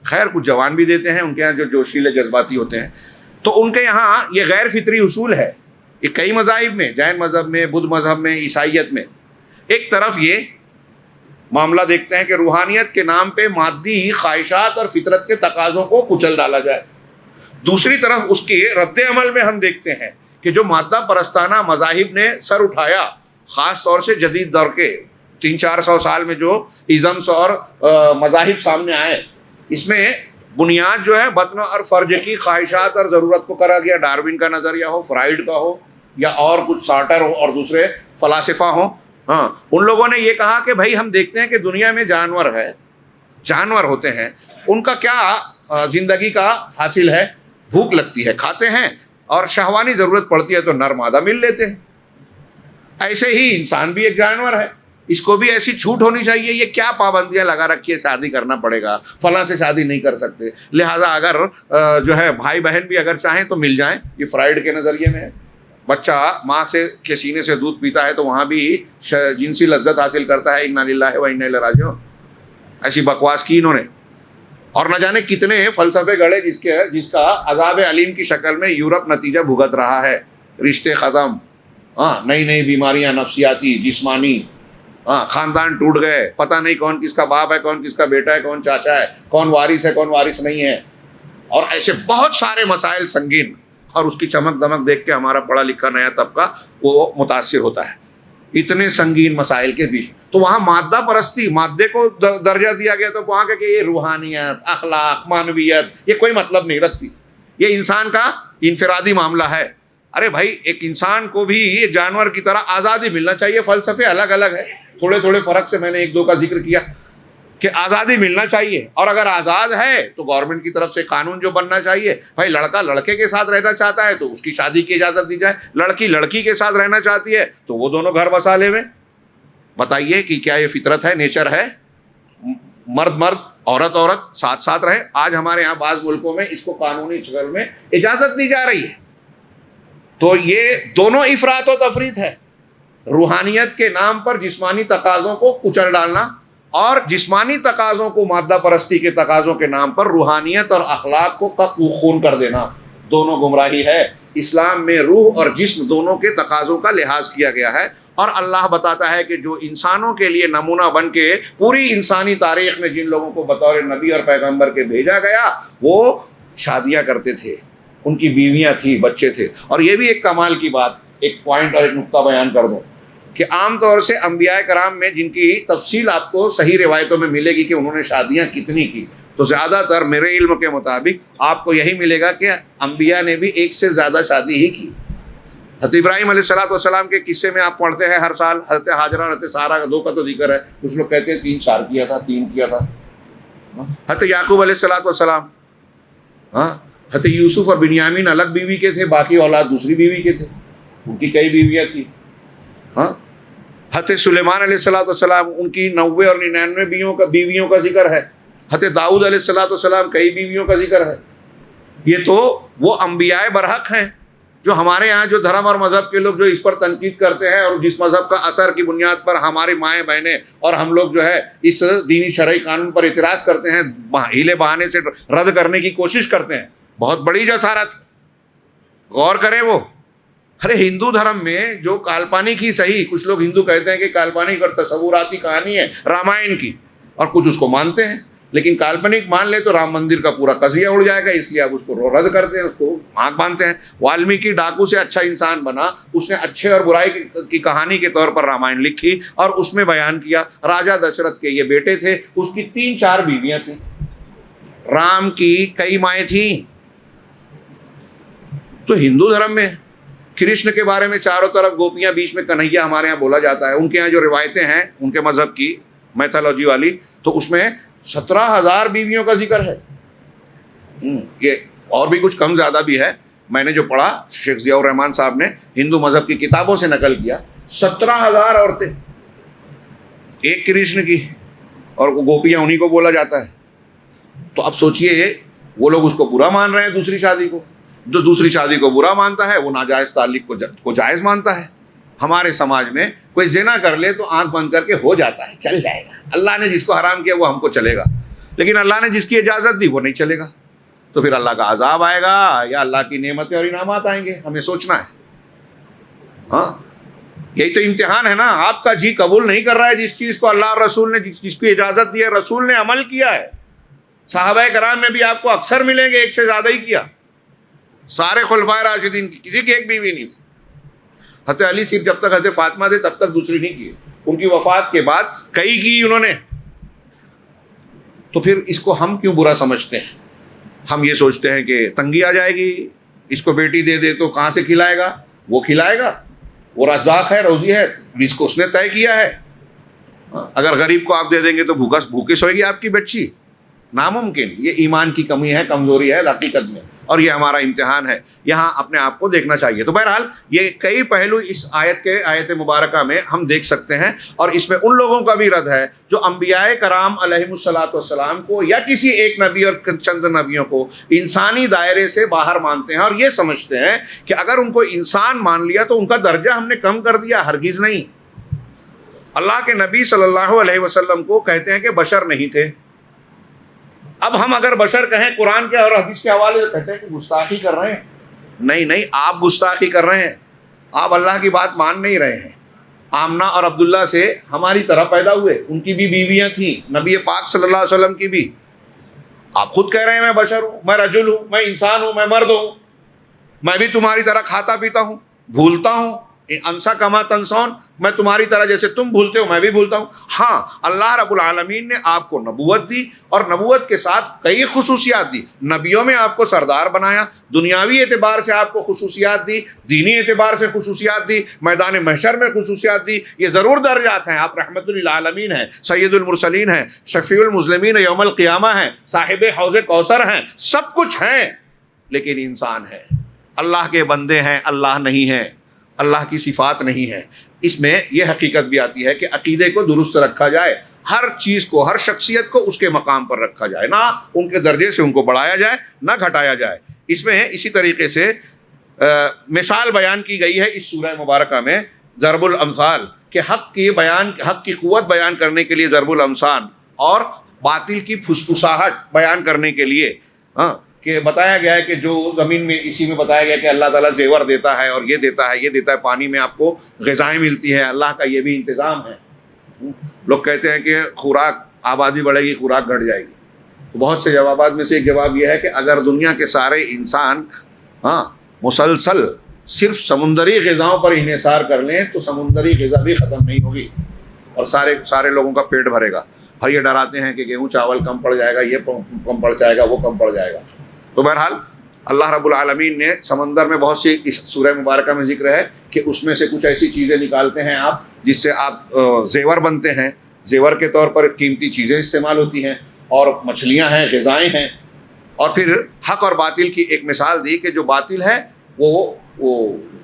خیر کچھ جوان بھی دیتے ہیں ان کے یہاں جو جوشیلے جذباتی ہوتے ہیں. تو ان کے یہاں یہ غیر فطری اصول ہے. یہ کئی مذاہب میں، جین مذہب میں، بدھ مذہب میں، عیسائیت میں، ایک طرف یہ معاملہ دیکھتے ہیں کہ روحانیت کے نام پہ مادی خواہشات اور فطرت کے تقاضوں کو کچل ڈالا جائے. دوسری طرف اس کے رد عمل میں ہم دیکھتے ہیں کہ جو مادہ پرستانہ مذاہب نے سر اٹھایا، خاص طور سے جدید دور کے 300-400 سال میں جو ازمس اور مذاہب سامنے آئے، اس میں بنیاد جو ہے بطن اور فرج کی خواہشات اور ضرورت کو کرا گیا. ڈارون کا نظریہ ہو، فرائیڈ کا ہو، یا اور کچھ سارٹر ہو اور دوسرے فلاسفہ ہوں. ہاں ان لوگوں نے یہ کہا کہ بھائی ہم دیکھتے ہیں کہ دنیا میں جانور ہے، جانور ہوتے ہیں، ان کا کیا زندگی کا حاصل ہے؟ بھوک لگتی ہے کھاتے ہیں، اور شہوانی ضرورت پڑتی ہے تو نر مادہ مل لیتے ہیں. ایسے ہی انسان بھی ایک جانور ہے، اس کو بھی ایسی چھوٹ ہونی چاہیے. یہ کیا پابندیاں لگا رکھی ہے، شادی کرنا پڑے گا، فلاں سے شادی نہیں کر سکتے، لہٰذا اگر جو ہے بھائی بہن بھی اگر چاہیں تو مل جائیں. یہ فرائیڈ کے نظریے میں ہے. بچہ ماں کے سینے سے دودھ پیتا ہے تو وہاں بھی جنسی لذت حاصل کرتا ہے. انا للہ و انا الیہ راجعون. ایسی بکواس کی انہوں نے، اور نہ جانے کتنے فلسفے گڑے جس کا عذاب علیم کی شکل میں یورپ نتیجہ بھگت رہا ہے. رشتے ختم، ہاں نئی بیماریاں نفسیاتی، جسمانی، ہاں خاندان ٹوٹ گئے، پتہ نہیں کون کس کا باپ ہے، کون کس کا بیٹا ہے، کون چاچا ہے، کون وارث ہے، کون وارث نہیں ہے، اور ایسے بہت سارے مسائل سنگین. اور اس کی چمک دمک دیکھ کے ہمارا پڑھا لکھا نیا طبقہ وہ متاثر ہوتا ہے اتنے سنگین مسائل کے بیچ. تو وہاں مادہ پرستی، مادے کو درجہ دیا گیا، تو وہاں کہ یہ روحانیت، اخلاق، معنویت یہ کوئی مطلب نہیں رکھتی، یہ انسان کا انفرادی معاملہ ہے. ارے بھائی ایک انسان کو بھی جانور کی طرح آزادی ملنا چاہیے. فلسفے الگ الگ ہے، تھوڑے فرق سے میں نے 1-2 کا ذکر کیا کہ آزادی ملنا چاہیے. اور اگر آزاد ہے تو گورنمنٹ کی طرف سے قانون جو بننا چاہیے، بھائی لڑکا لڑکے کے ساتھ رہنا چاہتا ہے تو اس کی شادی کی اجازت دی جائے، لڑکی لڑکی کے ساتھ رہنا چاہتی ہے تو وہ دونوں گھر بسا لے. میں بتائیے کہ کیا یہ فطرت ہے، نیچر ہے؟ مرد عورت ساتھ ساتھ رہے. آج ہمارے یہاں بعض ملکوں میں اس کو قانونی شکل میں اجازت دی جا رہی ہے. تو یہ دونوں افراط و تفریط ہے. روحانیت کے نام پر جسمانی تقاضوں کو کچل ڈالنا، اور جسمانی تقاضوں کو مادہ پرستی کے تقاضوں کے نام پر روحانیت اور اخلاق کو خون کر دینا، دونوں گمراہی ہے. اسلام میں روح اور جسم دونوں کے تقاضوں کا لحاظ کیا گیا ہے، اور اللہ بتاتا ہے کہ جو انسانوں کے لیے نمونہ بن کے پوری انسانی تاریخ میں جن لوگوں کو بطور نبی اور پیغمبر کے بھیجا گیا، وہ شادیاں کرتے تھے، ان کی بیویاں تھیں، بچے تھے. اور یہ بھی ایک کمال کی بات، ایک پوائنٹ اور ایک نقطہ بیان کر دوں کہ عام طور سے انبیاء کرام میں جن کی تفصیل آپ کو صحیح روایتوں میں ملے گی کہ انہوں نے شادیاں کتنی کی، تو زیادہ تر میرے علم کے مطابق آپ کو یہی ملے گا کہ انبیاء نے بھی ایک سے زیادہ شادی ہی کی. حضرت ابراہیم علیہ السلام کے قصے میں آپ پڑھتے ہیں ہر سال حضرت ہاجرہ اور حضرت سارہ کا 2 کا تو ذکر ہے، کچھ لوگ کہتے ہیں 3-4 کیا تھا، 3 کیا تھا. حضرت یعقوب علیہ السلام، حضرت یوسف اور بنیامین الگ بیوی کے تھے، باقی اولاد دوسری بیوی کے تھے، ان کی کئی بیویاں تھیں. حضرت سلیمان علیہ السلام، ان کی 90 اور 99 بیویوں کا ذکر ہے. حضرت داؤد علیہ السلام کئی بیویوں کا ذکر ہے. یہ تو وہ انبیاء برحق ہیں جو ہمارے یہاں جو دھرم اور مذہب کے لوگ جو اس پر تنقید کرتے ہیں اور جس مذہب کا اثر کی بنیاد پر ہماری مائیں بہنیں اور ہم لوگ جو ہے اس دینی شرعی قانون پر اعتراض کرتے ہیں، ہیلے بہانے سے رد کرنے کی کوشش کرتے ہیں. بہت بڑی جسارت، غور کریں. وہ ارے ہندو دھرم میں جو کالپانک ہی صحیح، کچھ لوگ ہندو کہتے ہیں کہ کالپانک اور تصوراتی کہانی ہے رامائن کی، اور کچھ اس کو مانتے ہیں، لیکن کالپنک مان لے تو رام مندر کا پورا قضیہ اڑ جائے گا، اس لیے اب اس کو رد کرتے ہیں، اس کو آنکھ باندھتے ہیں. والمیکی ڈاکو سے اچھا انسان بنا، اس نے اچھے اور برائی کی کہانی کے طور پر رامائن لکھی اور اس میں بیان کیا. راجا دشرتھ کے یہ بیٹے تھے، اس کی 3-4 بیویاں تھیں. رام کی کئی مائیں تھیں. تو ہندو دھرم میں کرشن کے بارے میں چاروں طرف گوپیاں، بیچ میں کنہیا ہمارے یہاں بولا جاتا ہے. ان کے یہاں جو روایتیں ہیں ان کے مذہب کی میتھالوجی والی، تو اس میں 17,000 بیویوں کا ذکر ہے. یہ اور بھی کچھ کم زیادہ بھی ہے، میں نے جو پڑھا شیخ ضیاء الرحمن صاحب نے ہندو مذہب کی کتابوں سے نقل کیا. 17,000 عورتیں ایک کرشن کی، اور وہ گوپیاں انہی کو بولا جاتا ہے. تو اب سوچئے وہ لوگ اس کو برا مان رہے ہیں دوسری شادی کو. جو دوسری شادی کو برا مانتا ہے وہ ناجائز تعلق کو جائز مانتا ہے. ہمارے سماج میں کوئی زنا کر لے تو آنکھ بند کر کے ہو جاتا ہے، چل جائے گا. اللہ نے جس کو حرام کیا وہ ہم کو چلے گا، لیکن اللہ نے جس کی اجازت دی وہ نہیں چلے گا. تو پھر اللہ کا عذاب آئے گا یا اللہ کی نعمتیں اور انعامات آئیں گے، ہمیں سوچنا ہے. یہی تو امتحان ہے نا. آپ کا جی قبول نہیں کر رہا ہے جس چیز کو اللہ اور رسول نے جس کی اجازت دی ہے، رسول نے عمل کیا ہے. صحابہ کرام میں بھی آپ کو اکثر ملیں گے ایک سے زیادہ ہی کیا. سارے خلفائے راشدین کی کسی کی ایک بیوی نہیں تھی. حضرت علی صرف جب تک حضرت فاطمہ تھے تب تک دوسری نہیں کی، ان کی وفات کے بعد کئی کی انہوں نے. تو پھر اس کو ہم کیوں برا سمجھتے ہیں؟ ہم یہ سوچتے ہیں کہ تنگی آ جائے گی، اس کو بیٹی دے دے تو کہاں سے کھلائے گا؟ وہ کھلائے گا، وہ رزاق ہے، روزی ہے، رزق اس نے طے کیا ہے. اگر غریب کو آپ دے دیں گے تو بھوکے سوئے گی آپ کی بچی؟ ناممکن. یہ ایمان کی کمی ہے، کمزوری ہے حقیقت میں، اور یہ ہمارا امتحان ہے. یہاں اپنے آپ کو دیکھنا چاہیے. تو بہرحال یہ کئی پہلو اس آیت مبارکہ میں ہم دیکھ سکتے ہیں، اور اس میں ان لوگوں کا بھی رد ہے جو انبیاء کرام علیہم الصلاۃ والسلام کو یا کسی ایک نبی اور چند نبیوں کو انسانی دائرے سے باہر مانتے ہیں، اور یہ سمجھتے ہیں کہ اگر ان کو انسان مان لیا تو ان کا درجہ ہم نے کم کر دیا. ہرگز نہیں. اللہ کے نبی صلی اللہ علیہ وسلم کو کہتے ہیں کہ بشر نہیں تھے. اب ہم اگر بشر کہیں قرآن کے اور حدیث کے حوالے سے کہتے ہیں کہ گستاخی کر رہے ہیں. نہیں، آپ گستاخی کر رہے ہیں. آپ اللہ کی بات مان نہیں رہے ہیں. آمنہ اور عبداللہ سے ہماری طرح پیدا ہوئے، ان کی بھی بیویاں تھیں، نبی پاک صلی اللہ علیہ وسلم کی بھی. آپ خود کہہ رہے ہیں میں بشر ہوں، میں رجل ہوں، میں انسان ہوں، میں مرد ہوں، میں بھی تمہاری طرح کھاتا پیتا ہوں، بھولتا ہوں. انسا کما تنسون، میں تمہاری طرح جیسے تم بھولتے ہو میں بھی بھولتا ہوں. ہاں، اللہ رب العالمین نے آپ کو نبوت دی، اور نبوت کے ساتھ کئی خصوصیات دی. نبیوں میں آپ کو سردار بنایا، دنیاوی اعتبار سے آپ کو خصوصیات دی، دینی اعتبار سے خصوصیات دی، میدان محشر میں خصوصیات دی. یہ ضرور درجات ہیں. آپ رحمت للعالمین ہیں، سید المرسلین ہیں، شفیع المذنبین یوم القیامہ ہیں، صاحب حوض کوثر ہیں، سب کچھ ہیں، لیکن انسان ہے. اللہ کے بندے ہیں، اللہ نہیں ہیں، اللہ کی صفات نہیں ہے. اس میں یہ حقیقت بھی آتی ہے کہ عقیدے کو درست رکھا جائے، ہر چیز کو، ہر شخصیت کو اس کے مقام پر رکھا جائے، نہ ان کے درجے سے ان کو بڑھایا جائے نہ گھٹایا جائے. اس میں اسی طریقے سے مثال بیان کی گئی ہے اس سورہ مبارکہ میں، ضرب الامثال، کہ حق کی قوت بیان کرنے کے لیے ضرب الامثال، اور باطل کی پھسپھساہٹ بیان کرنے کے لیے کہ بتایا گیا ہے کہ جو زمین میں، اسی میں بتایا گیا کہ اللہ تعالیٰ زیور دیتا ہے اور یہ دیتا ہے، یہ دیتا ہے، پانی میں آپ کو غذائیں ملتی ہے، اللہ کا یہ بھی انتظام ہے. لوگ کہتے ہیں کہ خوراک، آبادی بڑھے گی خوراک گھٹ جائے گی. تو بہت سے جوابات میں سے ایک جواب یہ ہے کہ اگر دنیا کے سارے انسان مسلسل صرف سمندری غذاؤں پر انحصار کر لیں تو سمندری غذا بھی ختم نہیں ہوگی اور سارے لوگوں کا پیٹ بھرے گا. اور یہ ڈراتے ہیں کہ گیہوں چاول کم پڑ جائے گا, یہ کم پڑ جائے گا, وہ کم پڑ جائے گا. تو بہرحال اللہ رب العالمین نے سمندر میں بہت سی, اس سورہ مبارکہ میں ذکر ہے کہ اس میں سے کچھ ایسی چیزیں نکالتے ہیں آپ جس سے آپ زیور بنتے ہیں, زیور کے طور پر قیمتی چیزیں استعمال ہوتی ہیں, اور مچھلیاں ہیں, غذائیں ہیں. اور پھر حق اور باطل کی ایک مثال دی کہ جو باطل ہے وہ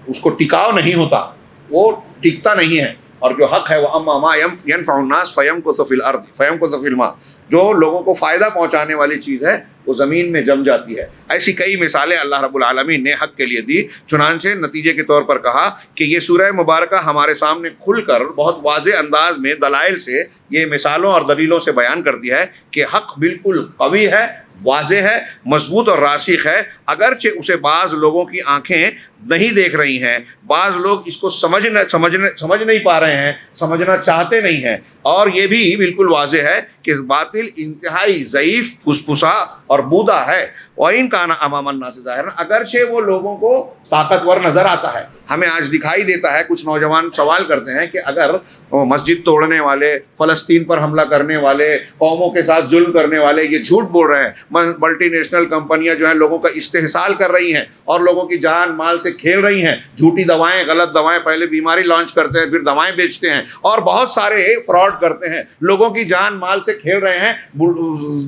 اس کو ٹکاؤ نہیں ہوتا, وہ ٹکتا نہیں ہے, اور جو حق ہے وہ اما ما ينفع الناس فيمكث في الارض فيمكث في الماء, جو لوگوں کو فائدہ پہنچانے والی چیز ہے وہ زمین میں جم جاتی ہے. ایسی کئی مثالیں اللہ رب العالمین نے حق کے لیے دی. چنانچہ نتیجے کے طور پر کہا کہ یہ سورہ مبارکہ ہمارے سامنے کھل کر بہت واضح انداز میں دلائل سے یہ مثالوں اور دلیلوں سے بیان کرتی ہے کہ حق بالکل قوی ہے, واضح ہے, مضبوط اور راسخ ہے. اگرچہ اسے بعض لوگوں کی آنکھیں نہیں دیکھ رہی ہیں, بعض لوگ اس کو سمجھ نہیں پا رہے ہیں, سمجھنا چاہتے نہیں ہیں, اور یہ بھی بالکل واضح ہے کہ باطل انتہائی ضعیف, پھسپھسا اور بودا ہے. وَإِن كَانَ أَمَامَ النَّاسِ ظَاهِرًا, اگرچہ وہ لوگوں کو طاقتور نظر آتا ہے. ہمیں آج دکھائی دیتا ہے, کچھ نوجوان سوال کرتے ہیں کہ اگر مسجد توڑنے والے, فلسطین پر حملہ کرنے والے, قوموں کے ساتھ ظلم کرنے والے یہ جھوٹ بول رہے ہیں, ملٹی نیشنل کمپنیاں جو ہیں لوگوں کا استحصال کر رہی ہیں اور لوگوں کی جان مال سے کھیل رہی ہیں, جھوٹی دوائیں, غلط دوائیں, پہلے بیماری لانچ کرتے ہیں پھر دوائیں بیچتے ہیں, اور بہت سارے فراڈ کرتے ہیں, لوگوں کی جان مال سے کھیل رہے ہیں,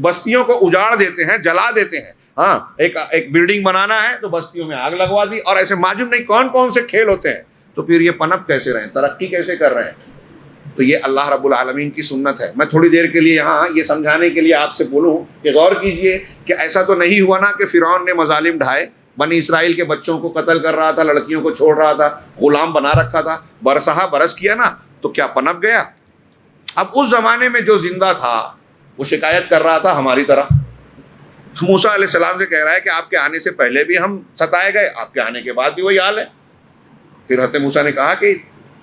بستیوں کو اجاڑ دیتے ہیں, جلا دیتے ہیں. ہاں, ایک بلڈنگ بنانا ہے تو بستیوں میں آگ لگوا دی, اور ایسے معلوم نہیں کون کون سے کھیل ہوتے ہیں. تو پھر یہ پنپ کیسے رہے ہیں, ترقی کیسے کر رہے ہیں؟ تو یہ اللہ رب العالمین کی سنت ہے. میں تھوڑی دیر کے لیے یہاں یہ سمجھانے کے لیے آپ سے بولوں کہ غور کیجئے کہ ایسا تو نہیں ہوا نا کہ فرعون نے مظالم ڈھائے, بنی اسرائیل کے بچوں کو قتل کر رہا تھا, لڑکیوں کو چھوڑ رہا تھا, غلام بنا رکھا تھا, برس کیا نا, تو کیا پنپ گیا؟ اب اس زمانے میں جو زندہ تھا وہ شکایت کر رہا تھا ہماری طرح. موسیٰ علیہ السلام سے کہہ رہا ہے کہ آپ کے آنے سے پہلے بھی ہم ستائے گئے, آپ کے آنے کے بعد بھی وہی حال ہے. پھر حضرت موسیٰ نے کہا کہ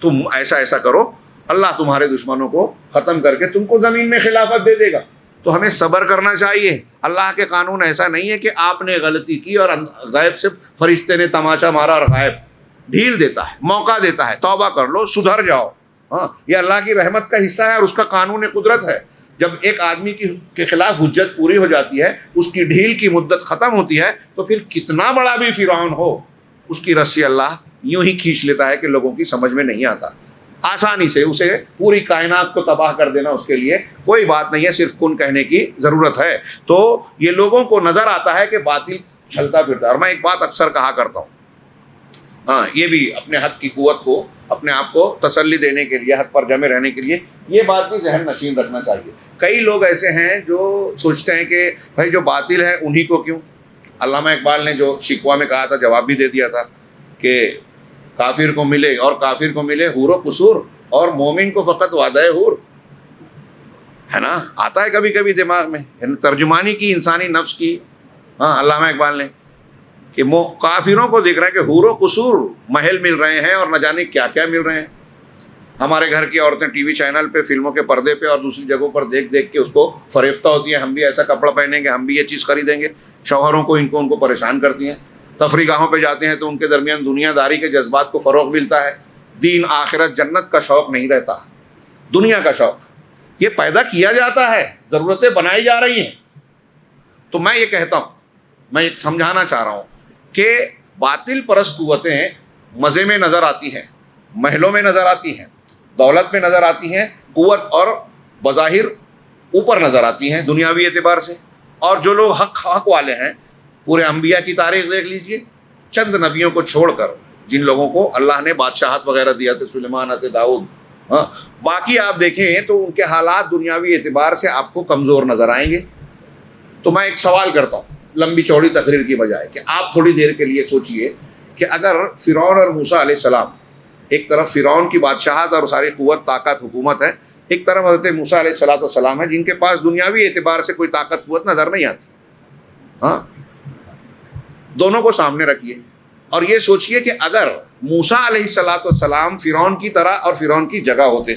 تم ایسا کرو, اللہ تمہارے دشمنوں کو ختم کر کے تم کو زمین میں خلافت دے دے گا. تو ہمیں صبر کرنا چاہیے. اللہ کے قانون ایسا نہیں ہے کہ آپ نے غلطی کی اور غیب سے فرشتے نے تماشا مارا اور غائب, ڈھیل دیتا ہے, موقع دیتا ہے, توبہ کر لو, سدھر جاؤ. ہاں, یہ اللہ کی رحمت کا حصہ ہے اور اس کا قانون قدرت ہے. جب ایک آدمی کے خلاف حجت پوری ہو جاتی ہے, اس کی ڈھیل کی مدت ختم ہوتی ہے, تو پھر کتنا بڑا بھی فرعون ہو اس کی رسی اللہ یوں ہی کھینچ لیتا ہے کہ لوگوں کی سمجھ میں نہیں آتا. آسانی سے اسے پوری کائنات کو تباہ کر دینا اس کے لیے کوئی بات نہیں ہے, صرف کن کہنے کی ضرورت ہے. تو یہ لوگوں کو نظر آتا ہے کہ باطل چلتا پھرتا ہے. اور میں ایک بات اکثر کہا کرتا ہوں, ہاں, یہ بھی اپنے حق کی قوت کو, اپنے آپ کو تسلی دینے کے لیے, حق پر جمے رہنے کے لیے یہ بات بھی ذہن نشین رکھنا چاہیے. کئی لوگ ایسے ہیں جو سوچتے ہیں کہ بھائی جو باطل ہے انہی کو کیوں. علامہ اقبال نے جو شکوہ میں کہا تھا, جواب بھی دے دیا تھا کہ کافر کو ملے اور کافر کو ملے حور و قصور, اور مومن کو فقط وعدہ حور, ہے نا. آتا ہے کبھی کبھی دماغ میں, ترجمانی کی انسانی نفس کی. ہاں, علامہ اقبال نے کہ کافروں کو دیکھ رہے ہیں کہ حور و قصور محل مل رہے ہیں اور نہ جانے کیا کیا مل رہے ہیں. ہمارے گھر کی عورتیں ٹی وی چینل پہ, فلموں کے پردے پہ اور دوسری جگہوں پر دیکھ کے اس کو فریفتہ ہوتی ہیں, ہم بھی ایسا کپڑا پہنیں گے, ہم بھی یہ چیز خریدیں گے. شوہروں کو ان کو پریشان کرتی ہیں. تفریح گاہوں پہ جاتے ہیں تو ان کے درمیان دنیا داری کے جذبات کو فروغ ملتا ہے. دین, آخرت, جنت کا شوق نہیں رہتا, دنیا کا شوق. یہ پیدا کیا جاتا ہے, ضرورتیں بنائی جا رہی ہیں. تو میں یہ کہتا ہوں, میں یہ سمجھانا چاہ رہا ہوں کہ باطل پرست قوتیں مزے میں نظر آتی ہیں, محلوں میں نظر آتی ہیں, دولت میں نظر آتی ہیں, قوت اور بظاہر اوپر نظر آتی ہیں دنیاوی اعتبار سے. اور جو لوگ حق والے ہیں, پورے انبیاء کی تاریخ دیکھ لیجئے, چند نبیوں کو چھوڑ کر جن لوگوں کو اللہ نے بادشاہت وغیرہ دیا تھے, سلیمان, داؤد, ہاں, باقی آپ دیکھیں تو ان کے حالات دنیاوی اعتبار سے آپ کو کمزور نظر آئیں گے. تو میں ایک سوال کرتا ہوں لمبی چوڑی تقریر کی بجائے, کہ آپ تھوڑی دیر کے لیے سوچئے کہ اگر فرعون اور موسیٰ علیہ السلام, ایک طرف فرعون کی بادشاہت اور ساری قوت, طاقت, حکومت ہے, ایک طرف حضرت موسیٰ علیہ السلام ہے جن کے پاس دنیاوی اعتبار سے کوئی طاقت قوت نظر نہیں آتی. ہاں, دونوں کو سامنے رکھیے اور یہ سوچئے کہ اگر موسیٰ علیہ السلام فرعون کی طرح اور فرعون کی جگہ ہوتے,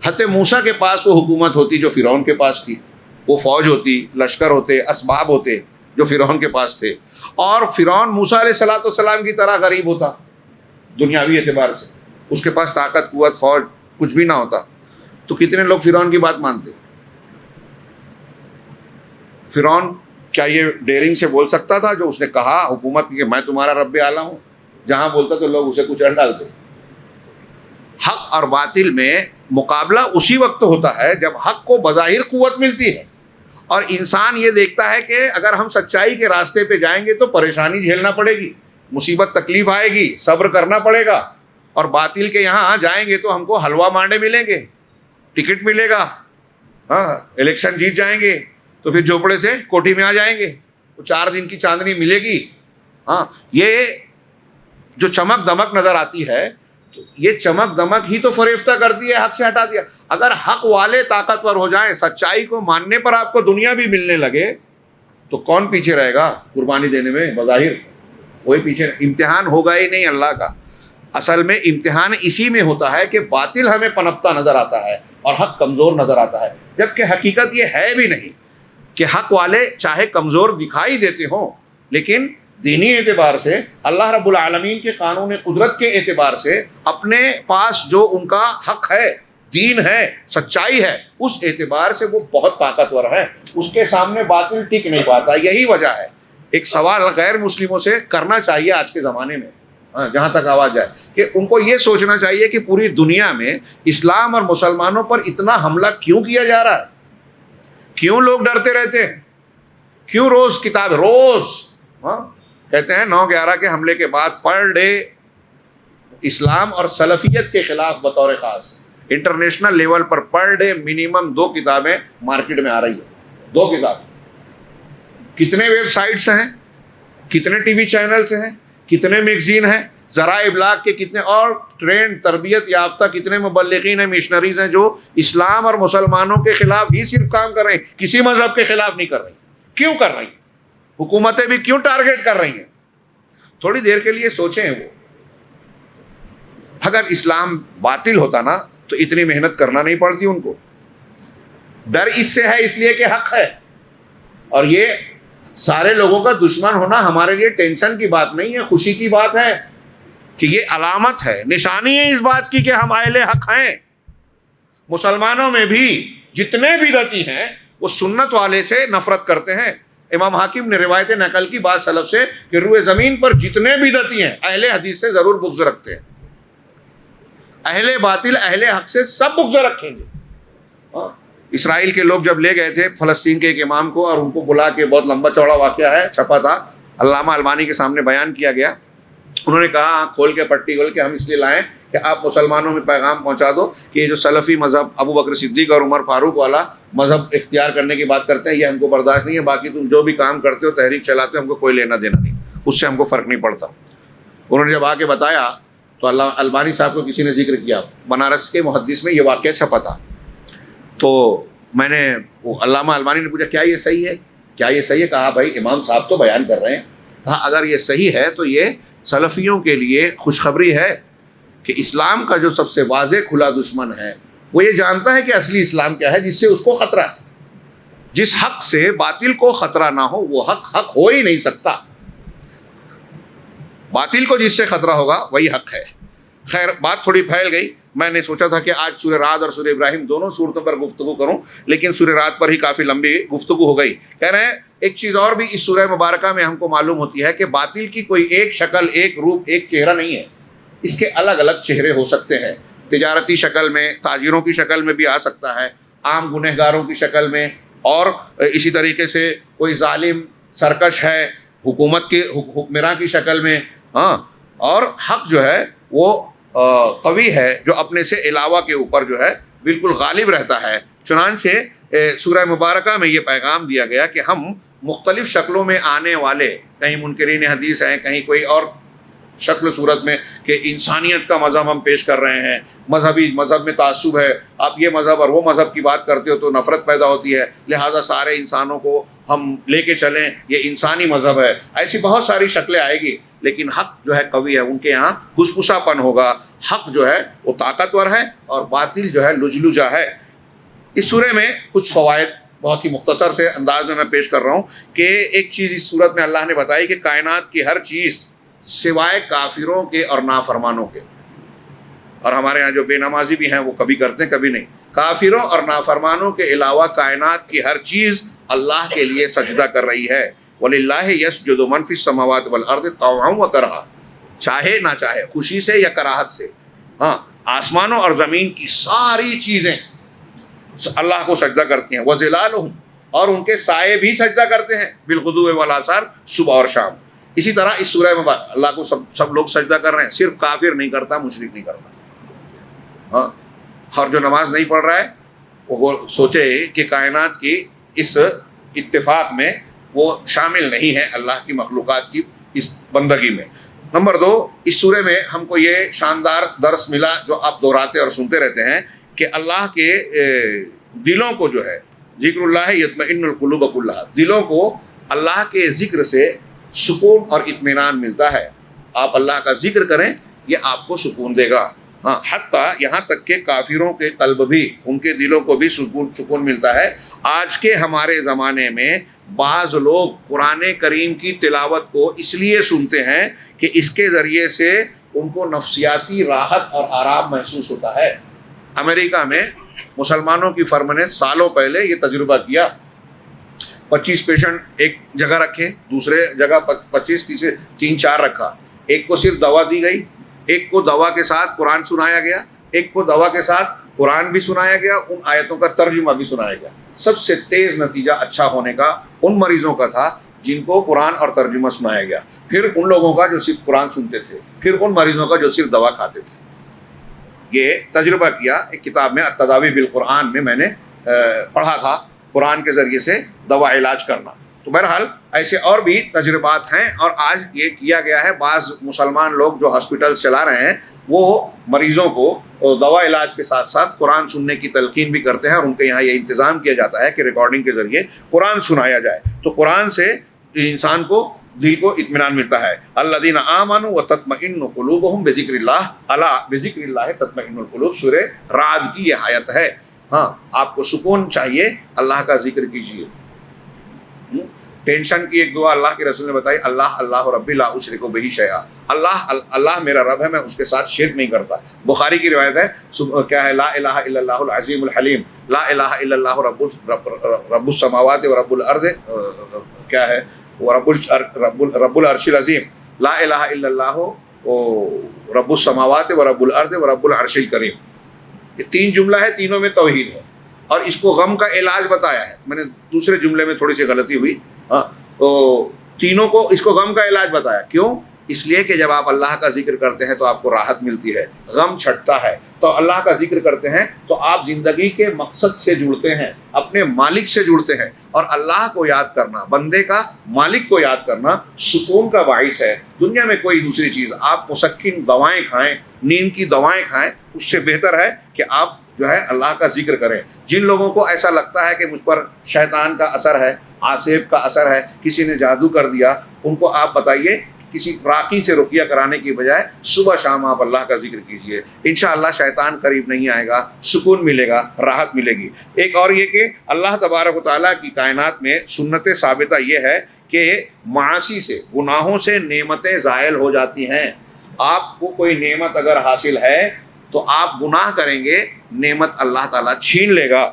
حضرت موسیٰ کے پاس وہ حکومت ہوتی جو فرعون کے پاس تھی, وہ فوج ہوتی، لشکر ہوتے، اسباب ہوتے جو فرعون کے پاس تھے، اور فرعون موسیٰ علیہ السلام کی طرح غریب ہوتا دنیاوی اعتبار سے، اس کے پاس طاقت، قوت، فوج کچھ بھی نہ ہوتا، تو کتنے لوگ فرعون کی بات مانتے؟ فرعون کیا یہ ڈیرنگ سے بول سکتا تھا جو اس نے کہا حکومت کی کہ میں تمہارا رب اعلیٰ ہوں؟ جہاں بولتا تو لوگ اسے کچل ڈالتے۔ حق اور باطل میں مقابلہ اسی وقت ہوتا ہے جب حق کو بظاہر قوت ملتی ہے اور انسان یہ دیکھتا ہے کہ اگر ہم سچائی کے راستے پہ جائیں گے تو پریشانی جھیلنا پڑے گی، مصیبت تکلیف آئے گی، صبر کرنا پڑے گا، اور باطل کے یہاں جائیں گے تو ہم کو حلوہ مانڈے ملیں گے، ٹکٹ ملے گا، ہاں الیکشن جیت جائیں گے تو پھر جھوپڑے سے کوٹھی میں آ جائیں گے، تو 4 دن کی چاندنی ملے گی۔ ہاں یہ جو چمک دمک نظر آتی ہے، تو یہ چمک دمک ہی تو فریفتہ کرتی ہے، حق سے ہٹا دیا۔ اگر حق والے طاقتور ہو جائیں، سچائی کو ماننے پر آپ کو دنیا بھی ملنے لگے، تو کون پیچھے رہے گا قربانی دینے میں؟ بظاہر وہی پیچھے۔ امتحان ہوگا ہی نہیں اللہ کا، اصل میں امتحان اسی میں ہوتا ہے کہ باطل ہمیں پنپتا نظر آتا ہے اور حق کمزور نظر آتا ہے، جبکہ حقیقت یہ ہے بھی نہیں کہ حق والے چاہے کمزور دکھائی دیتے ہوں، لیکن دینی اعتبار سے، اللہ رب العالمین کے قانون قدرت کے اعتبار سے، اپنے پاس جو ان کا حق ہے، دین ہے، سچائی ہے، اس اعتبار سے وہ بہت طاقتور ہے، اس کے سامنے باطل ٹک نہیں پاتا۔ یہی وجہ ہے۔ ایک سوال غیر مسلموں سے کرنا چاہیے آج کے زمانے میں، جہاں تک آواز جائے، کہ ان کو یہ سوچنا چاہیے کہ پوری دنیا میں اسلام اور مسلمانوں پر اتنا حملہ کیوں کیا جا رہا ہے؟ کیوں لوگ ڈرتے رہتے ہیں؟ کیوں روز کتاب، روز کہتے ہیں 9/11 کے حملے کے بعد پر ڈے اسلام اور سلفیت کے خلاف بطور خاص international level per day minimum 2 کتابیں مارکیٹ میں آ رہی ہیں، 2 کتاب۔ کتنے ویب سائٹس ہیں، کتنے ٹی وی چینلز ہیں، کتنے میگزین ہیں، ذرائع ابلاغ کے کتنے، اور ٹرینڈ تربیت یافتہ کتنے مبلغین ہیں، مشنریز ہیں جو اسلام اور مسلمانوں کے خلاف ہی صرف کام کر رہے ہیں، کسی مذہب کے خلاف نہیں کر رہی۔ کیوں کر رہی ہیں؟ حکومتیں بھی کیوں ٹارگیٹ کر رہی ہیں؟ تھوڑی دیر کے لیے سوچیں۔ وہ اگر اسلام باطل ہوتا نا تو اتنی محنت کرنا نہیں پڑتی ان کو۔ ڈر اس سے ہے اس لیے کہ حق ہے، اور یہ سارے لوگوں کا دشمن ہونا ہمارے لیے ٹینشن کی بات نہیں ہے، خوشی کی بات ہے کہ یہ علامت ہے، نشانی ہے اس بات کی کہ ہم اہل حق ہیں۔ مسلمانوں میں بھی جتنے بدعتی ہیں وہ سنت والے سے نفرت کرتے ہیں۔ امام حاکم نے روایت نقل کی بات سلف سے کہ روئے زمین پر جتنے بدعتی ہیں اہل حدیث سے ضرور بغض رکھتے ہیں، اہل باطل اہل حق سے سب بغض رکھیں گے۔ اسرائیل کے لوگ جب لے گئے تھے فلسطین کے ایک امام کو اور ان کو بلا کے، بہت لمبا چوڑا واقعہ ہے، چھپا تھا، علامہ البانی کے سامنے بیان کیا گیا، انہوں نے کہا کھول کے پٹی کھول کے ہم اس لیے لائیں کہ آپ مسلمانوں میں پیغام پہنچا دو کہ یہ جو سلفی مذہب ابو بکر صدیق اور عمر فاروق والا مذہب اختیار کرنے کی بات کرتے ہیں، یہ ہم کو برداشت نہیں ہے، باقی تم جو بھی کام کرتے ہو، تحریک چلاتے ہو، ہم کو کوئی لینا دینا نہیں، اس سے ہم کو فرق نہیں پڑتا۔ انہوں نے جب آ کے بتایا تو اللہ البانی صاحب کو کسی نے ذکر کیا، بنارس کے محدث میں یہ واقعہ چھپا تھا، تو میں نے علامہ البانی نے پوچھا کیا یہ صحیح ہے، کیا یہ صحیح ہے؟ کہا بھائی امام صاحب تو بیان کر رہے ہیں، کہا اگر یہ صحیح ہے تو یہ سلفیوں کے لیے خوشخبری ہے کہ اسلام کا جو سب سے واضح کھلا دشمن ہے وہ یہ جانتا ہے کہ اصلی اسلام کیا ہے، جس سے اس کو خطرہ ہے۔ جس حق سے باطل کو خطرہ نہ ہو وہ حق ہو ہی نہیں سکتا۔ باطل کو جس سے خطرہ ہوگا وہی حق ہے۔ خیر بات تھوڑی پھیل گئی، میں نے سوچا تھا کہ آج سورہ رعد اور سورہ ابراہیم دونوں صورتوں پر گفتگو کروں، لیکن سورہ رعد پر ہی کافی لمبی گفتگو ہو گئی۔ کہہ رہے ہیں ایک چیز اور بھی اس سورہ مبارکہ میں ہم کو معلوم ہوتی ہے کہ باطل کی کوئی ایک شکل، ایک روپ، ایک چہرہ نہیں ہے، اس کے الگ الگ چہرے ہو سکتے ہیں۔ تجارتی شکل میں، تاجروں کی شکل میں بھی آ سکتا ہے، عام گنہگاروں کی شکل میں، اور اسی طریقے سے کوئی ظالم سرکش ہے حکومت کے حکمراں کی شکل میں، ہاں، اور حق جو ہے وہ قوی ہے جو اپنے سے علاوہ کے اوپر جو ہے بالکل غالب رہتا ہے۔ چنانچہ سورہ مبارکہ میں یہ پیغام دیا گیا کہ ہم مختلف شکلوں میں آنے والے، کہیں منکرین حدیث ہیں، کہیں کوئی اور شکل صورت میں، کہ انسانیت کا مذہب ہم پیش کر رہے ہیں، مذہب میں تعصب ہے، آپ یہ مذہب اور وہ مذہب کی بات کرتے ہو تو نفرت پیدا ہوتی ہے، لہٰذا سارے انسانوں کو ہم لے کے چلیں، یہ انسانی مذہب ہے۔ ایسی بہت ساری شکلیں آئے گی، لیکن حق جو ہے قوی ہے، ان کے یہاں گھسپسا پن ہوگا، حق جو ہے وہ طاقتور ہے اور باطل جو ہے لجلجا ہے۔ اس سورہ میں کچھ فوائد بہت ہی مختصر سے انداز میں پیش کر رہا ہوں کہ ایک چیز اس صورت میں اللہ نے بتائی کہ کائنات کی ہر چیز سوائے کافروں کے اور نافرمانوں کے، اور ہمارے ہاں جو بے نمازی بھی ہیں وہ کبھی کرتے ہیں کبھی نہیں، کافروں اور نافرمانوں کے علاوہ کائنات کی ہر چیز اللہ کے لیے سجدہ کر رہی ہے۔ وَلِلَّهِ يَسْجُدُ مَن فِي السَّمَاوَاتِ وَالْأَرْضِ طَوْعًا وَكَرْهًا، چاہے نہ چاہے، خوشی سے یا کراہت سے، ہاں آسمانوں اور زمین کی ساری چیزیں اللہ کو سجدہ کرتی ہیں، وَظِلَالُهُمْ، اور ان کے سائے بھی سجدہ کرتے ہیں، بِالْغُدُوِّ وَالْآصَالِ، صبح اور شام۔ اسی طرح اس سورہ میں اللہ کو سب لوگ سجدہ کر رہے ہیں، صرف کافر نہیں کرتا، مشرک نہیں کرتا، ہاں، اور جو نماز نہیں پڑھ رہا ہے وہ سوچے کہ کائنات کی اس اتفاق میں وہ شامل نہیں ہے اللہ کی مخلوقات کی اس بندگی میں۔ نمبر 2، اس سورے میں ہم کو یہ شاندار درس ملا جو آپ دہراتے اور سنتے رہتے ہیں کہ اللہ کے دلوں کو جو ہے، ذکر اللہ یطمئن القلوب کلھا، دلوں کو اللہ کے ذکر سے سکون اور اطمینان ملتا ہے۔ آپ اللہ کا ذکر کریں، یہ آپ کو سکون دے گا، ہاں، حتیٰ یہاں تک کہ کافروں کے قلب بھی، ان کے دلوں کو بھی سکون ملتا ہے۔ آج کے ہمارے زمانے میں بعض لوگ قرآن کریم کی تلاوت کو اس لیے سنتے ہیں کہ اس کے ذریعے سے ان کو نفسیاتی راحت اور آرام محسوس ہوتا ہے۔ امریکہ میں مسلمانوں کی فرم نے سالوں پہلے یہ تجربہ کیا، 25 پیشنٹ ایک جگہ رکھے، دوسرے جگہ 25، تیسرے 3-4 رکھا، ایک کو صرف دوا دی گئی، ایک کو دوا کے ساتھ قرآن سنایا گیا، ایک کو دوا کے ساتھ قرآن بھی سنایا گیا، ان آیتوں کا ترجمہ بھی سنایا گیا۔ سب سے تیز نتیجہ اچھا ہونے کا ان مریضوں کا تھا جن کو قرآن اور ترجمہ سنایا گیا، پھر ان لوگوں کا جو صرف قرآن سنتے تھے، پھر ان مریضوں کا جو صرف دوا کھاتے تھے۔ یہ تجربہ کیا ایک کتاب میں التداوی بالقرآن میں میں نے پڑھا تھا، قرآن کے ذریعے سے دوا علاج کرنا۔ تو بہرحال ایسے اور بھی تجربات ہیں، اور آج یہ کیا گیا ہے، بعض مسلمان لوگ جو ہاسپٹل چلا رہے ہیں وہ مریضوں کو دوا علاج کے ساتھ ساتھ قرآن سننے کی تلقین بھی کرتے ہیں، اور ان کے یہاں یہ انتظام کیا جاتا ہے کہ ریکارڈنگ کے ذریعے قرآن سنایا جائے۔ تو قرآن سے انسان کو دل کو اطمینان ملتا ہے۔ الذین آمنوا وتطمئن قلوبہم بذکر اللہ، الا بذکر اللہ تطمئن القلوب، سورہ رعد کی یہ آیت ہے۔ ہاں، آپ کو سکون چاہیے، اللہ کا ذکر کیجیے۔ ٹینشن کی ایک دعا اللہ کے رسول نے بتائی، اللہ ربی لا اشرک بہ شیئا، اللہ میرا رب ہے، میں اس کے ساتھ شرک نہیں کرتا۔ بخاری کی روایت ہے، کیا ہے، لا الہ الا اللہ العظیم الحلیم، لا الہ الا اللہ رب السماوات و رب الارض، کیا ہے، رب العرش العظیم، لا الہ الا اللہ رب السماوات و رب الارض و رب العرش الکریم۔ یہ 3 جملہ ہے، تینوں میں توحید ہے، اور اس کو غم کا علاج بتایا ہے۔ میں نے دوسرے جملے میں تھوڑی سی غلطی ہوئی، ہاں، تو تینوں کو اس کو غم کا علاج بتایا۔ کیوں؟ اس لیے کہ جب آپ اللہ کا ذکر کرتے ہیں تو آپ کو راحت ملتی ہے، غم چھٹتا ہے۔ تو اللہ کا ذکر کرتے ہیں تو آپ زندگی کے مقصد سے جڑتے ہیں، اپنے مالک سے جڑتے ہیں، اور اللہ کو یاد کرنا، بندے کا مالک کو یاد کرنا سکون کا باعث ہے۔ دنیا میں کوئی دوسری چیز، آپ مسکن دوائیں کھائیں، نیند کی دوائیں کھائیں، اس سے بہتر ہے کہ آپ جو ہے اللہ کا ذکر کریں۔ جن لوگوں کو ایسا لگتا ہے کہ مجھ پر شیطان کا اثر ہے، آصف کا اثر ہے، کسی نے جادو کر دیا، ان کو آپ بتائیے کسی راقی سے رقیہ کرانے کی بجائے صبح شام آپ اللہ کا ذکر کیجئے، انشاءاللہ شیطان قریب نہیں آئے گا، سکون ملے گا، راحت ملے گی۔ ایک اور یہ کہ اللہ تبارک و تعالیٰ کی کائنات میں سنت ثابتہ یہ ہے کہ معاصی سے، گناہوں سے نعمتیں زائل ہو جاتی ہیں۔ آپ کو کوئی نعمت اگر حاصل ہے تو آپ گناہ کریں گے، نعمت اللہ تعالیٰ چھین لے گا۔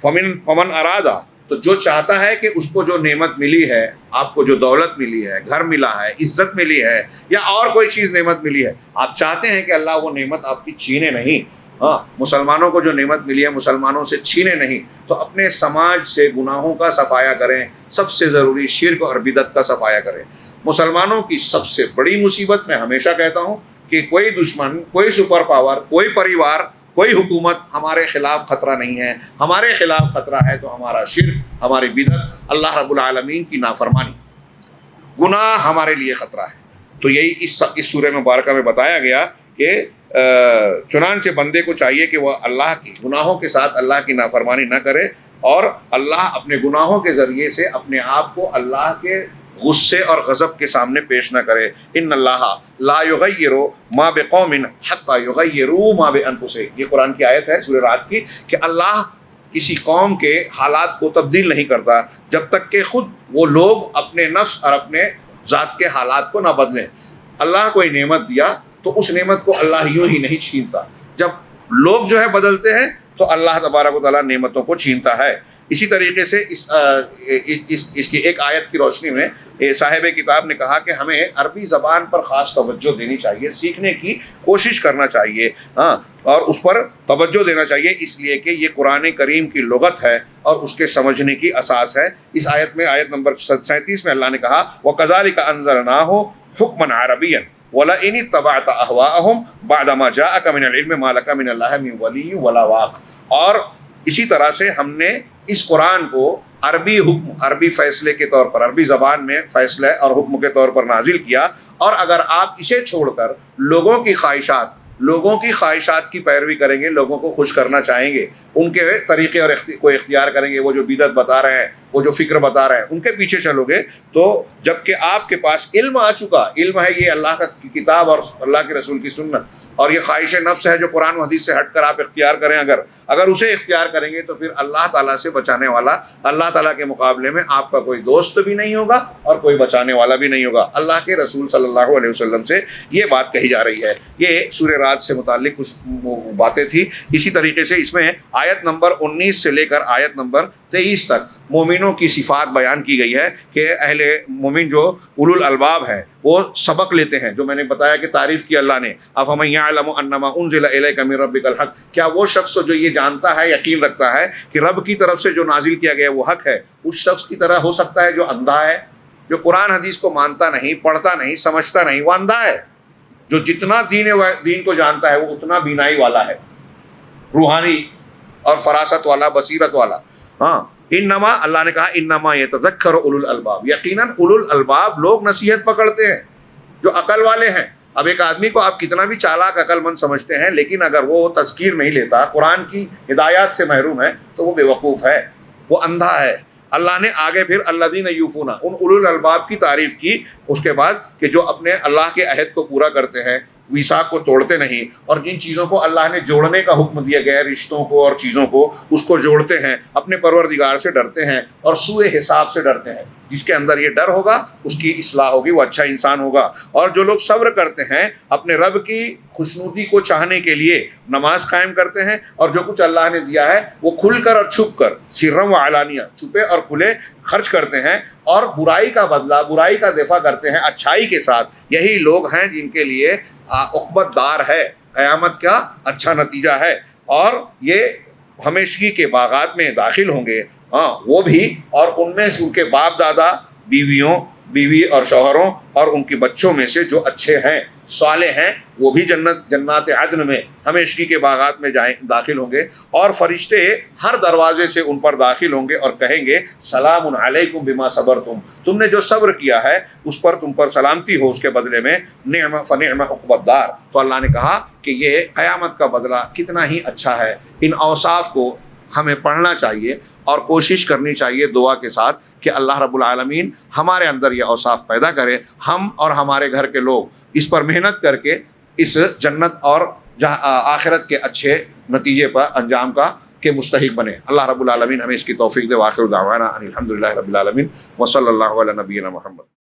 فمن ارادہ، تو جو چاہتا ہے کہ اس کو جو نعمت ملی ہے، آپ کو جو دولت ملی ہے، گھر ملا ہے، عزت ملی ہے، یا اور کوئی چیز نعمت ملی ہے، آپ چاہتے ہیں کہ اللہ وہ نعمت آپ کی چھینے نہیں۔ ہاں، مسلمانوں کو جو نعمت ملی ہے مسلمانوں سے چھینے نہیں، تو اپنے سماج سے گناہوں کا صفایا کریں، سب سے ضروری شرک اور بدعت کا صفایا کریں۔ مسلمانوں کی سب سے بڑی مصیبت، میں ہمیشہ کہتا ہوں کہ کوئی دشمن، کوئی سپر پاور، کوئی پریوار، کوئی حکومت ہمارے خلاف خطرہ نہیں ہے۔ ہمارے خلاف خطرہ ہے تو ہمارا شرک، ہماری بدعت، اللہ رب العالمین کی نافرمانی، گناہ ہمارے لیے خطرہ ہے۔ تو یہی اس سورہ مبارکہ میں بتایا گیا کہ چنانچہ بندے کو چاہیے کہ وہ اللہ کی گناہوں کے ساتھ اللہ کی نافرمانی نہ کرے، اور اللہ اپنے گناہوں کے ذریعے سے اپنے آپ کو اللہ کے غصے اور غضب کے سامنے پیش نہ کرے۔ ان اللہ لا یغیر ما بقوم حتی یغیروا ما بانفسہم، یہ قرآن کی آیت ہے سورہ رعد کی، کہ اللہ کسی قوم کے حالات کو تبدیل نہیں کرتا جب تک کہ خود وہ لوگ اپنے نفس اور اپنے ذات کے حالات کو نہ بدلیں۔ اللہ کوئی نعمت دیا تو اس نعمت کو اللہ یوں ہی نہیں چھینتا، جب لوگ جو ہے بدلتے ہیں تو اللہ تبارک و تعالیٰ نعمتوں کو چھینتا ہے۔ اسی طریقے سے اس کی ایک آیت کی روشنی میں صاحب کتاب نے کہا کہ ہمیں عربی زبان پر خاص توجہ دینی چاہیے، سیکھنے کی کوشش کرنا چاہیے، ہاں، اور اس پر توجہ دینا چاہیے، اس لیے کہ یہ قرآن کریم کی لغت ہے اور اس کے سمجھنے کی اساس ہے۔ اس آیت میں، آیت نمبر 37 میں اللہ نے کہا وَكَذَلِكَ أَنزَلْنَاهُ حُكْمًا عَرَبِيًّا وَلَئِنِ اتَّبَعْتَ أَهْوَاءَهُمْ بَعْدَ مَا جَاءَكَ مِنَ الْعِلْمِ مَا لَكَ مِنَ اللَّهِ مِنْ وَلِيٍّ وَلَا وَاقٍ۔ اور اسی طرح سے ہم نے اس قرآن کو عربی حکم، عربی فیصلے کے طور پر، عربی زبان میں فیصلے اور حکم کے طور پر نازل کیا، اور اگر آپ اسے چھوڑ کر لوگوں کی خواہشات کی پیروی کریں گے، لوگوں کو خوش کرنا چاہیں گے، ان کے طریقے اور کو اختیار کریں گے، وہ جو بدعت بتا رہے ہیں، وہ جو فکر بتا رہے ہیں، ان کے پیچھے چلو گے، تو جب کہ آپ کے پاس علم آ چکا، علم ہے یہ اللہ کا کتاب اور اللہ کے رسول کی سنت، اور یہ خواہش نفس ہے جو قرآن و حدیث سے ہٹ کر آپ اختیار کریں، اگر اسے اختیار کریں گے تو پھر اللہ تعالیٰ سے بچانے والا، اللہ تعالیٰ کے مقابلے میں آپ کا کوئی دوست بھی نہیں ہوگا اور کوئی بچانے والا بھی نہیں ہوگا۔ اللہ کے رسول صلی اللہ علیہ وسلم سے یہ بات کہی جا رہی ہے۔ یہ سورہ رعد سے متعلق کچھ باتیں تھی۔ اسی طریقے سے اس میں آیت نمبر 19 سے لے کر آیت نمبر 23 تک مومنوں کی صفات بیان کی گئی ہے کہ اہل مومن جو اولو الالباب ہیں وہ سبق لیتے ہیں، جو میں نے بتایا کہ تعریف کی اللہ نے، افمن یعلم انما انزل الیک من ربک الحق، کیا وہ شخص جو یہ جانتا ہے، یقین رکھتا ہے کہ رب کی طرف سے جو نازل کیا گیا وہ حق ہے، اس شخص کی طرح ہو سکتا ہے جو اندھا ہے، جو قرآن حدیث کو مانتا نہیں، پڑھتا نہیں، سمجھتا نہیں، وہ اندھا ہے۔ جو جتنا دین کو جانتا ہے وہ اتنا بینائی والا ہے، روحانی اور فراست والا، بصیرت والا۔ ہاں، انما، اللہ نے کہا انما یتذکر اولو الالباب، یقیناً اولو الالباب لوگ نصیحت پکڑتے ہیں، جو عقل والے ہیں۔ اب ایک آدمی کو آپ کتنا بھی چالاک عقل مند سمجھتے ہیں، لیکن اگر وہ تذکیر نہیں لیتا، قرآن کی ہدایات سے محروم ہے، تو وہ بے وقوف ہے، وہ اندھا ہے۔ اللہ نے آگے پھر الذین یوفون، ان اولو الالباب کی تعریف کی اس کے بعد، کہ جو اپنے اللہ کے عہد کو پورا کرتے ہیں، میثاق کو توڑتے نہیں، اور جن چیزوں کو اللہ نے جوڑنے کا حکم دیا گیا ہے، رشتوں کو اور چیزوں کو، اس کو جوڑتے ہیں، اپنے پروردگار سے ڈرتے ہیں اور سوء حساب سے ڈرتے ہیں۔ جس کے اندر یہ ڈر ہوگا اس کی اصلاح ہوگی، وہ اچھا انسان ہوگا۔ اور جو لوگ صبر کرتے ہیں، اپنے رب کی خوشنودی کو چاہنے کے لیے نماز قائم کرتے ہیں، اور جو کچھ اللہ نے دیا ہے وہ کھل کر اور چھپ کر، سرًا و علانیہ، چھپے اور کھلے خرچ کرتے ہیں، اور برائی کا بدلہ، برائی کا دفاع کرتے ہیں اچھائی کے ساتھ، یہی لوگ ہیں جن کے لیے عقبت دار ہے، قیامت کا اچھا نتیجہ ہے، اور یہ ہمیشگی کے باغات میں داخل ہوں گے۔ ہاں، وہ بھی، اور ان میں سے ان کے باپ دادا، بیوی اور شوہروں اور ان کے بچوں میں سے جو اچھے ہیں، صالح ہیں، وہ بھی جنات عدن میں ہمیشگی کے باغات میں داخل ہوں گے، اور فرشتے ہر دروازے سے ان پر داخل ہوں گے اور کہیں گے سلام علیکم بما صبرتم، تم نے جو صبر کیا ہے اس پر تم پر سلامتی ہو، اس کے بدلے میں نعم فنعم عقبی الدار۔ تو اللہ نے کہا کہ یہ قیامت کا بدلہ کتنا ہی اچھا ہے۔ ان اوصاف کو ہمیں پڑھنا چاہیے اور کوشش کرنی چاہیے دعا کے ساتھ کہ اللہ رب العالمین ہمارے اندر یہ اوصاف پیدا کرے، ہم اور ہمارے گھر کے لوگ اس پر محنت کر کے اس جنت اور آخرت کے اچھے نتیجے پر انجام کے مستحق بنے۔ اللہ رب العالمین ہمیں اس کی توفیق دے۔ وآخر دعوانا ان الحمد للہ رب العالمین، وصلی اللہ علی نبینا محمد۔